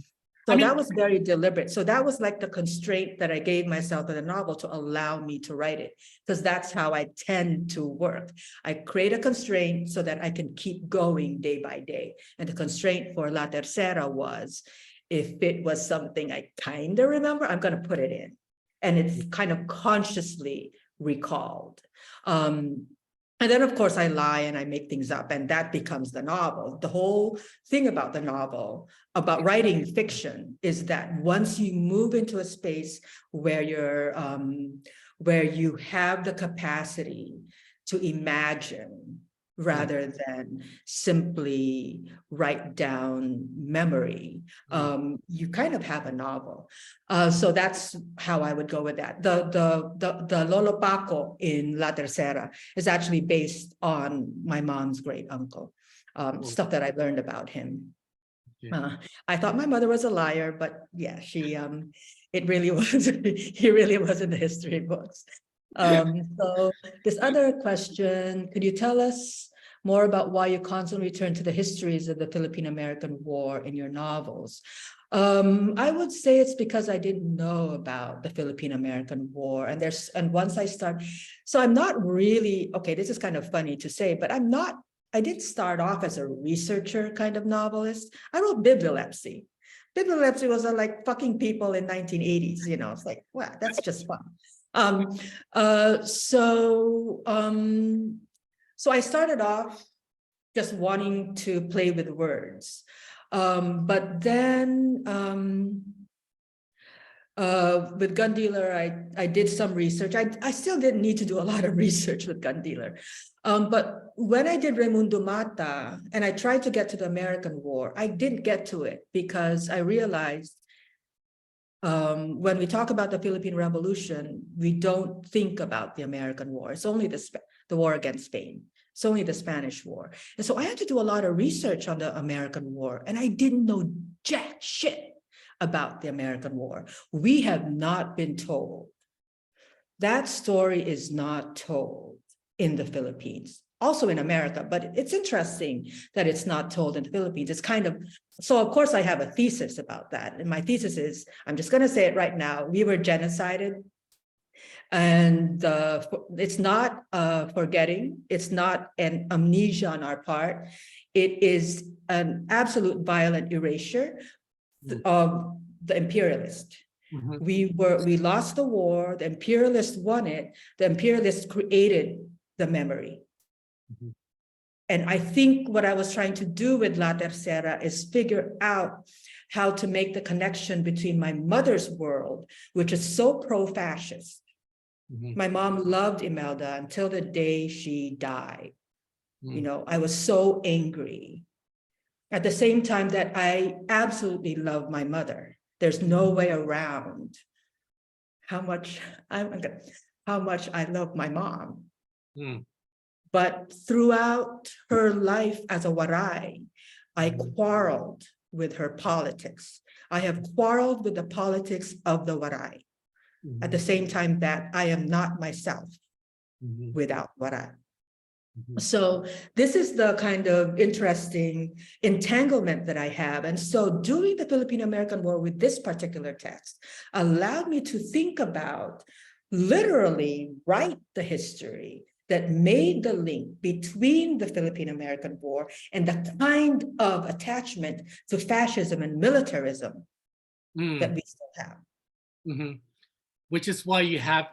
So that was very deliberate. So that was like the constraint that I gave myself in the novel to allow me to write it, because that's how I tend to work. I create a constraint so that I can keep going day by day. And the constraint for La Tercera was, if it was something I kind of remember, I'm going to put it in. And it's kind of consciously recalled. And then, of course, I lie and I make things up, and that becomes the novel. The whole thing about the novel, about writing fiction, is that once you move into a space where where you have the capacity to imagine rather than simply write down memory, you kind of have a novel. So that's how I would go with that. The Lolo Paco in La Tercera is actually based on my mom's great uncle, stuff that I learned about him. I thought my mother was a liar, but yeah, it really was. He really was in the history books. So this other question, could you tell us more about why you constantly return to the histories of the Philippine-American War in your novels? I would say it's because I didn't know about the Philippine-American War. And once I start, so I'm not really, okay, this is kind of funny to say, but I didn't start off as a researcher kind of novelist. I wrote bibliolepsy. Bibliolepsy was like fucking people in 1980s, it's like, wow, that's just fun. So I started off just wanting to play with words. But then with Gun Dealer, I did some research. I still didn't need to do a lot of research with Gun Dealer. But when I did Raimundo Mata and I tried to get to the American War, I didn't get to it because I realized when we talk about the Philippine Revolution, we don't think about the American War. It's only the war against Spain. It's only the Spanish War. And so I had to do a lot of research on the American War, and I didn't know jack shit about the American War. We have not been told. That story is not told in the Philippines, also in America, but it's interesting that it's not told in the Philippines. It's kind of, so of course I have a thesis about that. And my thesis is, I'm just gonna say it right now, we were genocided. And it's not forgetting, it's not an amnesia on our part. It is an absolute violent erasure of the imperialist. We lost the war, the imperialists won it, the imperialists created the memory. And I think what I was trying to do with La Tercera is figure out how to make the connection between my mother's world, which is so pro-fascist. My mom loved Imelda until the day she died. I was so angry. At the same time that I absolutely love my mother. There's no way around how much I love my mom. But throughout her life as a Waray, I quarreled with her politics. I have quarreled with the politics of the Waray. At the same time that I am not myself without Waray. So this is the kind of interesting entanglement that I have. And so doing the Philippine-American War with this particular text allowed me to think about, literally write the history that made the link between the Philippine-American War and the kind of attachment to fascism and militarism that we still have. Which is why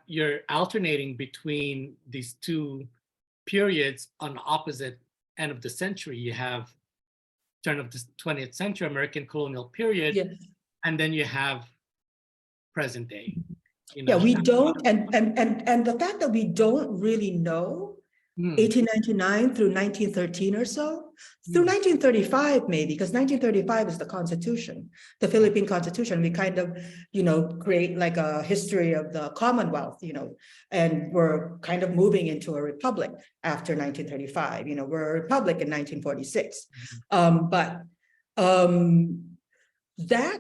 you're alternating between these two periods on the opposite end of the century. You have turn of the 20th century American colonial period, and then you have present day. Yeah, we don't, and the fact that we don't really know 1899 through 1913 or so, through 1935 maybe, because 1935 is the Constitution, the Philippine Constitution. We kind of, create like a history of the Commonwealth, and we're kind of moving into a republic after 1935. We're a republic in 1946. But that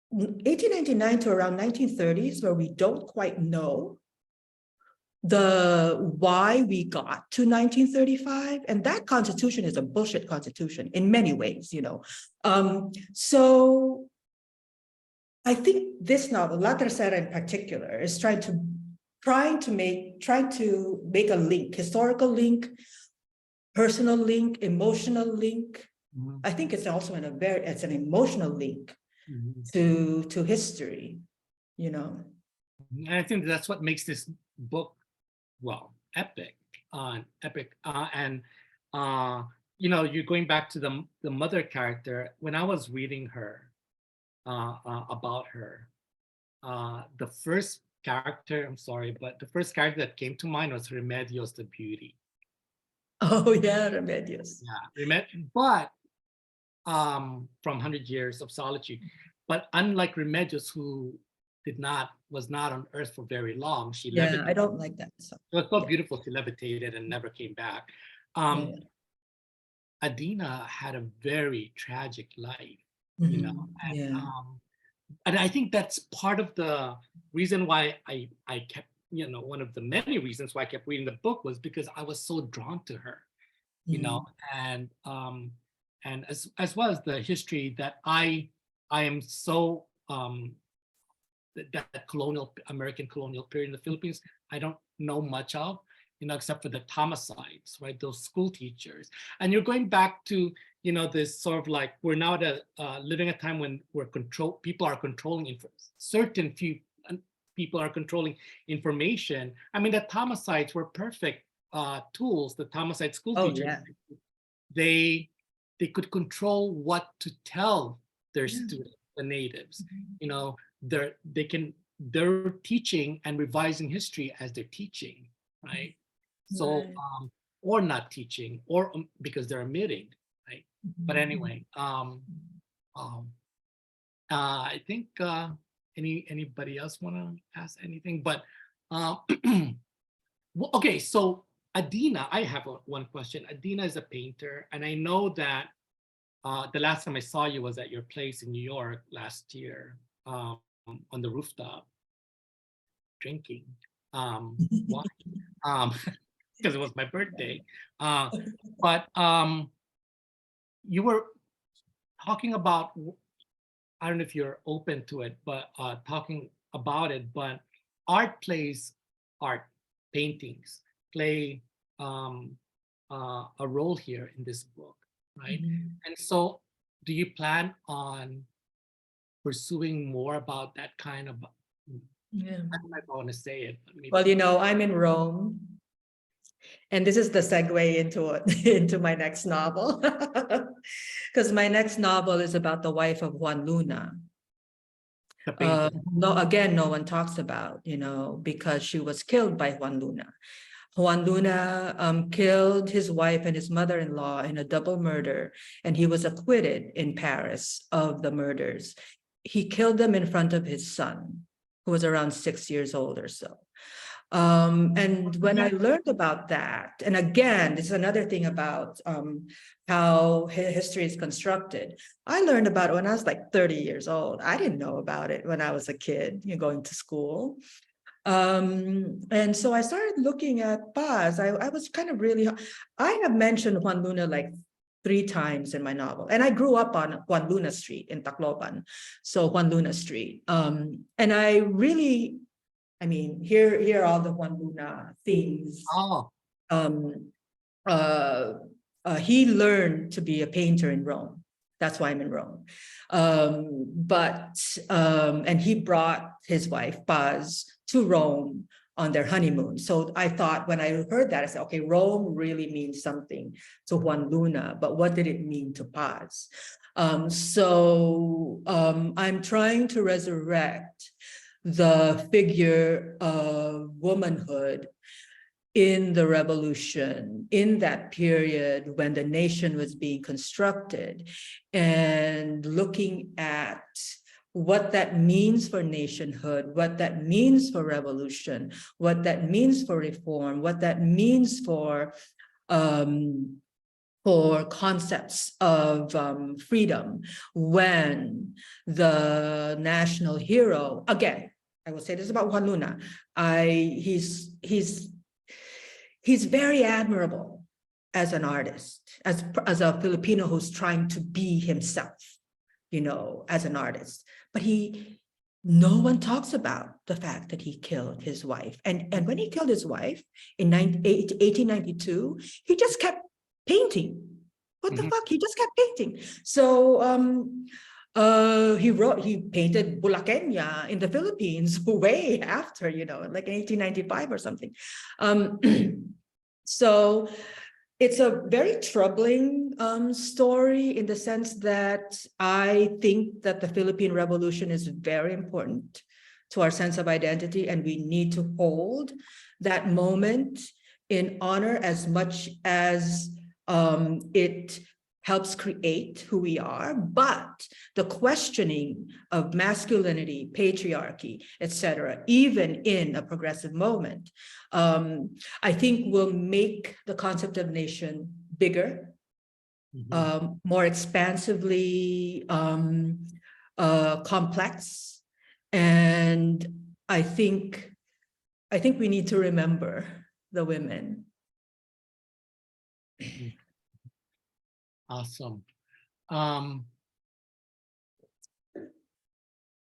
1899 to around 1930s, where we don't quite know why we got to 1935, and that constitution is a bullshit constitution in many ways, so I think this novel, La Tercera in particular, is trying to make a link, historical link, personal link, emotional link. I think it's also it's an emotional link to history, And I think that's what makes this book, epic. You're going back to the mother character. When I was reading her, about her, the first character, I'm sorry, but the first character that came to mind was Remedios the Beauty. Oh yeah, Remedios. Yeah, but from 100 Years of Solitude. But unlike Remedios, who was not on Earth for very long, she levitated. I don't like that. So. It was so beautiful. She levitated and never came back. Adina had a very tragic life, and I think that's part of the reason why I kept, one of the many reasons why I kept reading the book was because I was so drawn to her, and as well as the history that I I am so that American colonial period in the Philippines, I don't know much of, except for the Tamasites, right? Those school teachers. And you're going back to, this sort of like, we're now living a time when people are controlling certain few people are controlling information. I mean, the Tamasites were perfect tools. The Tamasite school teachers, they could control what to tell their students, the natives. They're teaching and revising history as they're teaching, right? So, or not teaching, or because they're omitting, right? But anyway, I think anybody else want to ask anything? But okay, so Adina, I have one question. Adina is a painter, and I know that the last time I saw you was at your place in New York last year, on the rooftop, drinking. Why? Because it was my birthday. But you were talking about, I don't know if you're open to it, but talking about it, but art plays art, paintings play a role here in this book, right? And so do you plan on pursuing more about that kind of, I don't know if I want to say it. But maybe. Well, I'm in Rome. And this is the segue into my next novel. Because my next novel is about the wife of Juan Luna. No one talks about, because she was killed by Juan Luna. Juan Luna killed his wife and his mother-in-law in a double murder, and he was acquitted in Paris of the murders. He killed them in front of his son, who was around 6 years old or so. And when I learned about that, and again, this is another thing about how history is constructed. I learned about it when I was like 30 years old. I didn't know about it when I was a kid, going to school. And so I started looking at Paz. I was kind of I have mentioned Juan Luna like 3 times in my novel. And I grew up on Juan Luna Street in Tacloban. So Juan Luna Street. And I really, here are all the Juan Luna themes. He learned to be a painter in Rome. That's why I'm in Rome. And he brought his wife, Paz, to Rome on their honeymoon. So I thought, when I heard that, I said, okay, Rome really means something to Juan Luna, but what did it mean to Paz? I'm trying to resurrect the figure of womanhood in the revolution, in that period when the nation was being constructed, and looking at what that means for nationhood, what that means for revolution, what that means for reform, what that means for concepts of freedom, when the national hero, again, I will say this about Juan Luna, he's very admirable as an artist, as a Filipino who's trying to be himself, as an artist. But no one talks about the fact that he killed his wife. And when he killed his wife in 1892, he just kept painting. What the fuck? He just kept painting. So he painted Bulaqueña in the Philippines way after, like in 1895 or something. So it's a very troubling story, in the sense that I think that the Philippine Revolution is very important to our sense of identity, and we need to hold that moment in honor as much as it helps create who we are. But the questioning of masculinity, patriarchy, etc., even in a progressive moment, I think will make the concept of nation bigger, more expansively complex. And I think we need to remember the women. Awesome.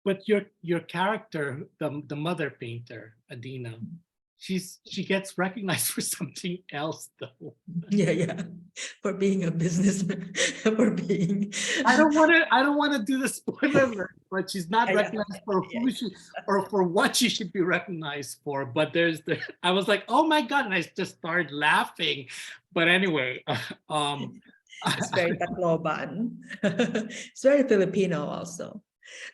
but your character, the mother painter, Adina, she gets recognized for something else though. Yeah, for being a businessman, for being. I don't want to do the spoiler alert, but she's not recognized for who she or for what she should be recognized for. But I was like, oh my God, and I just started laughing. But anyway, It's very Tacloban. It's very Filipino also.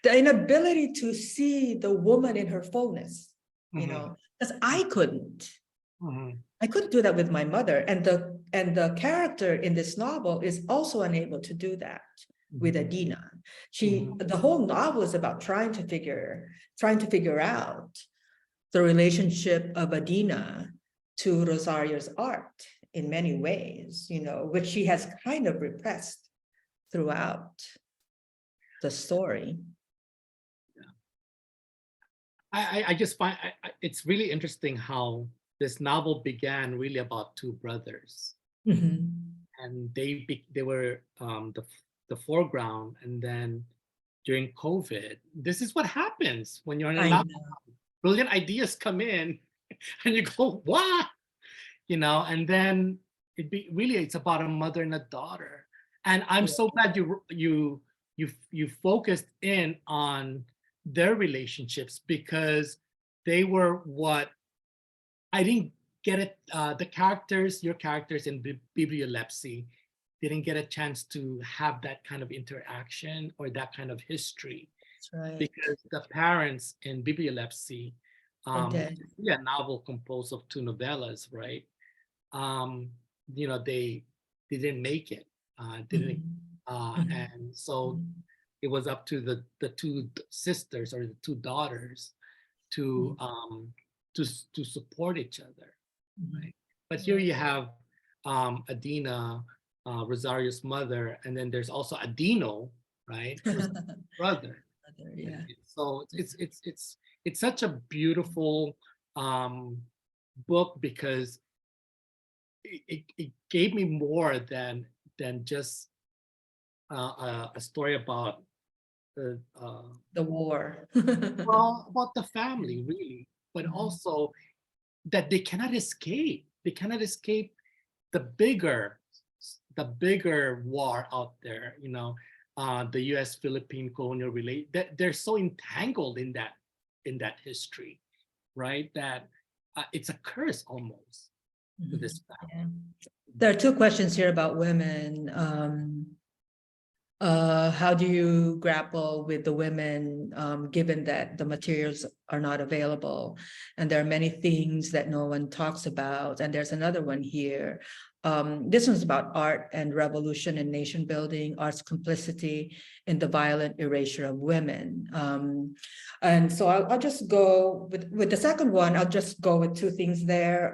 The inability to see the woman in her fullness, you know, because I couldn't do that with my mother. And the character in this novel is also unable to do that with Adina. The whole novel is about trying to figure out the relationship of Adina to Rosario's art in many ways, you know, which she has kind of repressed throughout the story. I just find it's really interesting how this novel began really about two brothers, and they were the foreground, and then during COVID, this is what happens when you're in a novel. Brilliant ideas come in, and you go, what? You know, and then it's about a mother and a daughter, and I'm so glad you focused in on their relationships, because they were what I didn't get it. Your characters in Bibliolepsy didn't get a chance to have that kind of interaction or that kind of history. That's right. Because the parents in Bibliolepsy, a novel composed of 2 novellas, right? You know, they didn't make it. And so it was up to the 2 sisters or the 2 daughters to support each other, right? But here you have Adina, Rosario's mother, and then there's also Adino, right? Brother. Yeah. So it's such a beautiful book, because it gave me more than just a story about the war. well, about the family, really, but also that they cannot escape. They cannot escape the bigger war out there. You know, the U.S.-Philippine colonial they're so entangled in that history, right? That it's a curse almost to this family. Yeah. There are 2 questions here about women. How do you grapple with the women, given that the materials are not available, and there are many things that no one talks about? And there's another one here. This one's about art and revolution and nation building, art's complicity in the violent erasure of women. And so I'll just go with the second one. I'll just go with 2 things there.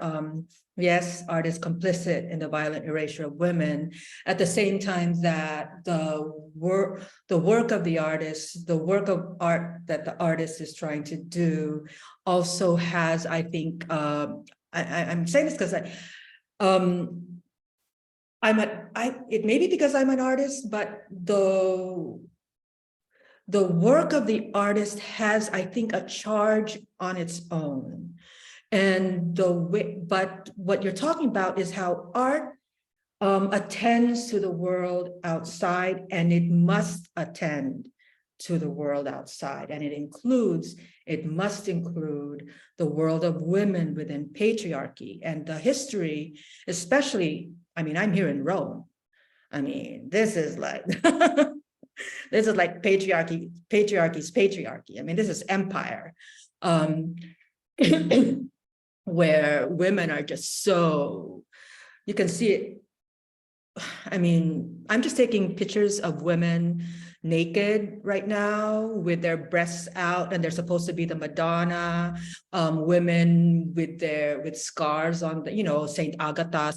Yes, art is complicit in the violent erasure of women. At the same time that the work of the artist, the work of art that the artist is trying to do, also has, I think, I'm saying this because it may be because I'm an artist, but the work of the artist has, I think, a charge on its own. And but what you're talking about is how art attends to the world outside, and it must attend to the world outside. And it must include the world of women within patriarchy and the history, especially, I mean, I'm here in Rome. I mean, this is like, this is like patriarchy's patriarchy. I mean, this is empire. Where women are just so, you can see it. I mean, I'm just taking pictures of women naked right now with their breasts out, and they're supposed to be the Madonna, women with scars on the, you know, Santa Agata.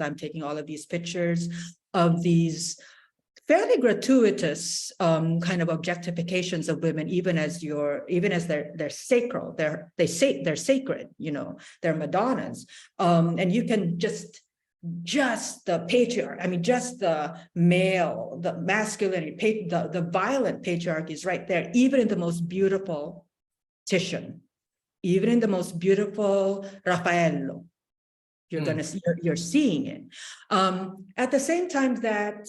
I'm taking all of these pictures of these fairly gratuitous kind of objectifications of women, even as they're sacral, they're sacred, you know, they're Madonnas, and you can just just the patriarch, I mean, just the male, the masculinity, the violent patriarchy is right there, even in the most beautiful Titian, even in the most beautiful Raffaello. You're gonna see, you're seeing it. At the same time that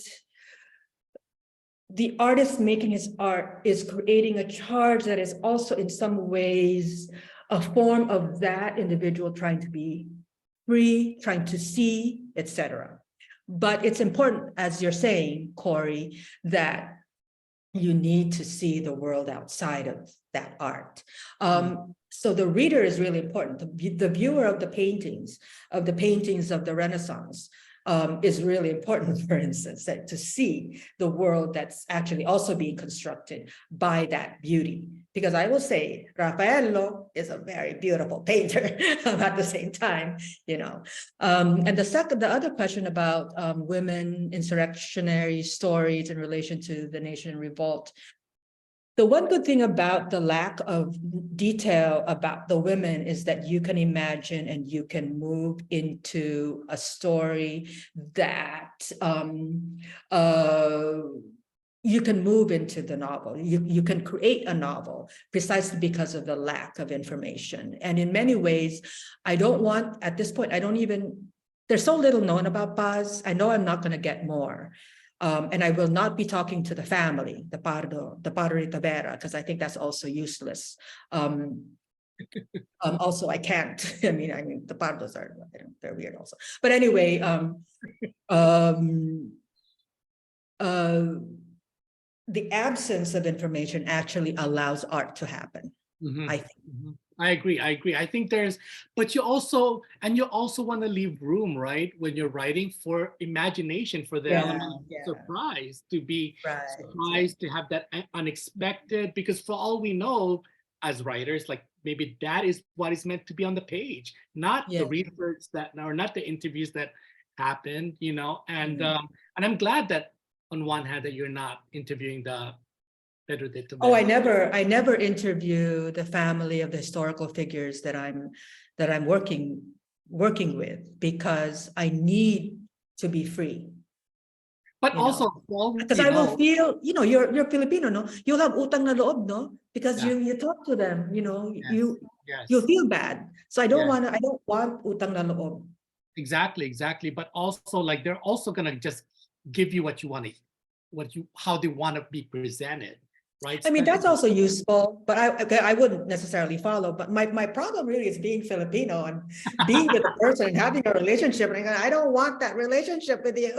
the artist making his art is creating a charge that is also in some ways a form of that individual trying to be free, trying to see, etc. But it's important, as you're saying, Corey, that you need to see the world outside of that art. So the reader is really important. The viewer of the paintings of the Renaissance is really important, for instance, to see the world that's actually also being constructed by that beauty. Because I will say, Raffaello is a very beautiful painter at the same time, you know. And the other question about women insurrectionary stories in relation to the nation in revolt. The one good thing about the lack of detail about the women is that you can imagine and you can move into a story that you can move into the novel. You can create a novel precisely because of the lack of information. And in many ways, I don't want, at this point, there's so little known about Paz. I know I'm not going to get more. And I will not be talking to the family, the Pardo Rivera, because I think that's also useless. Also, I can't. I mean, the Pardos are, they're weird also. But anyway, the absence of information actually allows art to happen. I think. I agree. I think but you also want to leave room, right? When you're writing, for imagination, for the element of surprise, to be surprised, to have that unexpected, because for all we know as writers, like maybe that is what is meant to be on the page, not the research or not the interviews that happened, you know, and I'm glad that on one hand that you're not interviewing the Oh, I never interview the family of the historical figures that I'm working with, because I need to be free. But also, because I will feel, you know, you're Filipino, no? You'll have utang na loob, no? Because you talk to them, you know, you feel bad. So I don't want utang na loob. Exactly. But also, like, they're also gonna just give you what you want to, how they want to be presented. Right. I mean, that's also useful, but I wouldn't necessarily follow. But my problem really is being Filipino and being with a person and having a relationship. And I don't want that relationship with you.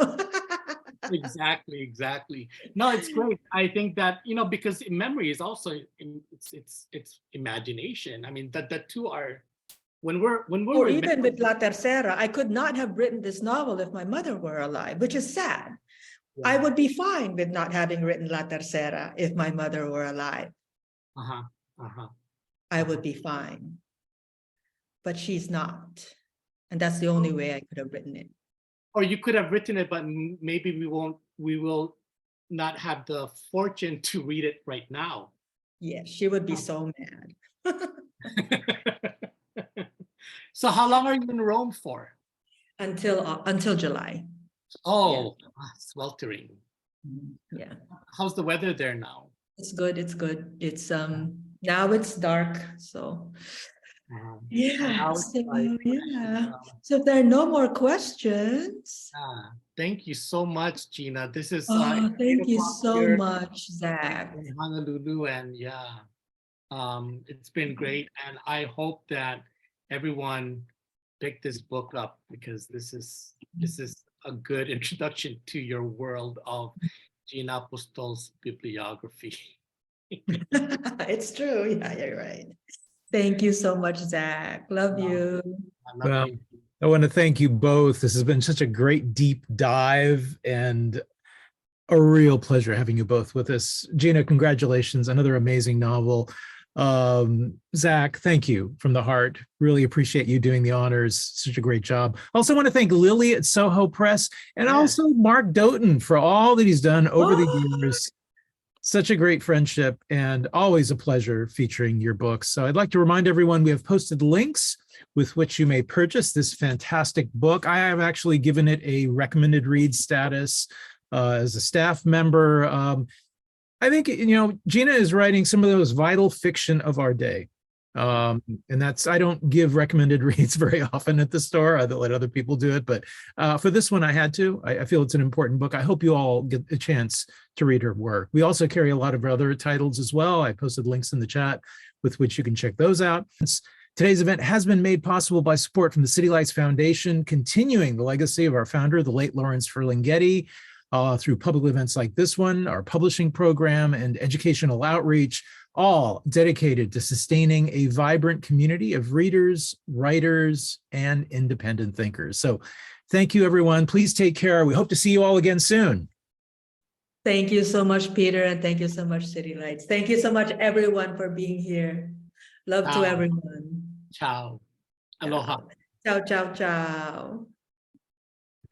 Exactly. No, it's great. I think that, you know, because memory is also it's imagination. I mean, the two are when we're or even with La Tercera, I could not have written this novel if my mother were alive, which is sad. I would be fine with not having written La Tercera if my mother were alive. I would be fine. But she's not. And that's the only way I could have written it. Or you could have written it, but maybe we will not have the fortune to read it right now. Yes, she would be so mad. So how long are you in Rome for? Until July. Oh, sweltering. Yeah. How's the weather there now? It's good. It's now it's dark. So So if there are no more questions. Thank you so much, Gina. This is thank you so much, Zach. In Honolulu, and it's been great. And I hope that everyone picked this book up, because this is a good introduction to your world of Gina Apostol's bibliography. It's true. Yeah, you're right. Thank you so much, Zach. Love you. Well, I want to thank you both. This has been such a great deep dive and a real pleasure having you both with us. Gina, congratulations. Another amazing novel. Zach, thank you from the heart. Really appreciate you doing the honors. Such a great job. Also want to thank Lily at Soho Press, and also Mark Doughton for all that he's done over the years. Such a great friendship and always a pleasure featuring your books. So I'd like to remind everyone we have posted links with which you may purchase this fantastic book. I have actually given it a recommended read status as a staff member. I think, Gina is writing some of those vital fiction of our day. And I don't give recommended reads very often at the store. I let other people do it. But for this one, I had to. I feel it's an important book. I hope you all get a chance to read her work. We also carry a lot of other titles as well. I posted links in the chat with which you can check those out. Today's event has been made possible by support from the City Lights Foundation, continuing the legacy of our founder, the late Lawrence Ferlinghetti, through public events like this one, our publishing program, and educational outreach, all dedicated to sustaining a vibrant community of readers, writers, and independent thinkers. So thank you, everyone. Please take care. We hope to see you all again soon. Thank you so much, Peter, and thank you so much, City Lights. Thank you so much, everyone, for being here. Love to everyone. Ciao. Aloha. Ciao, ciao, ciao.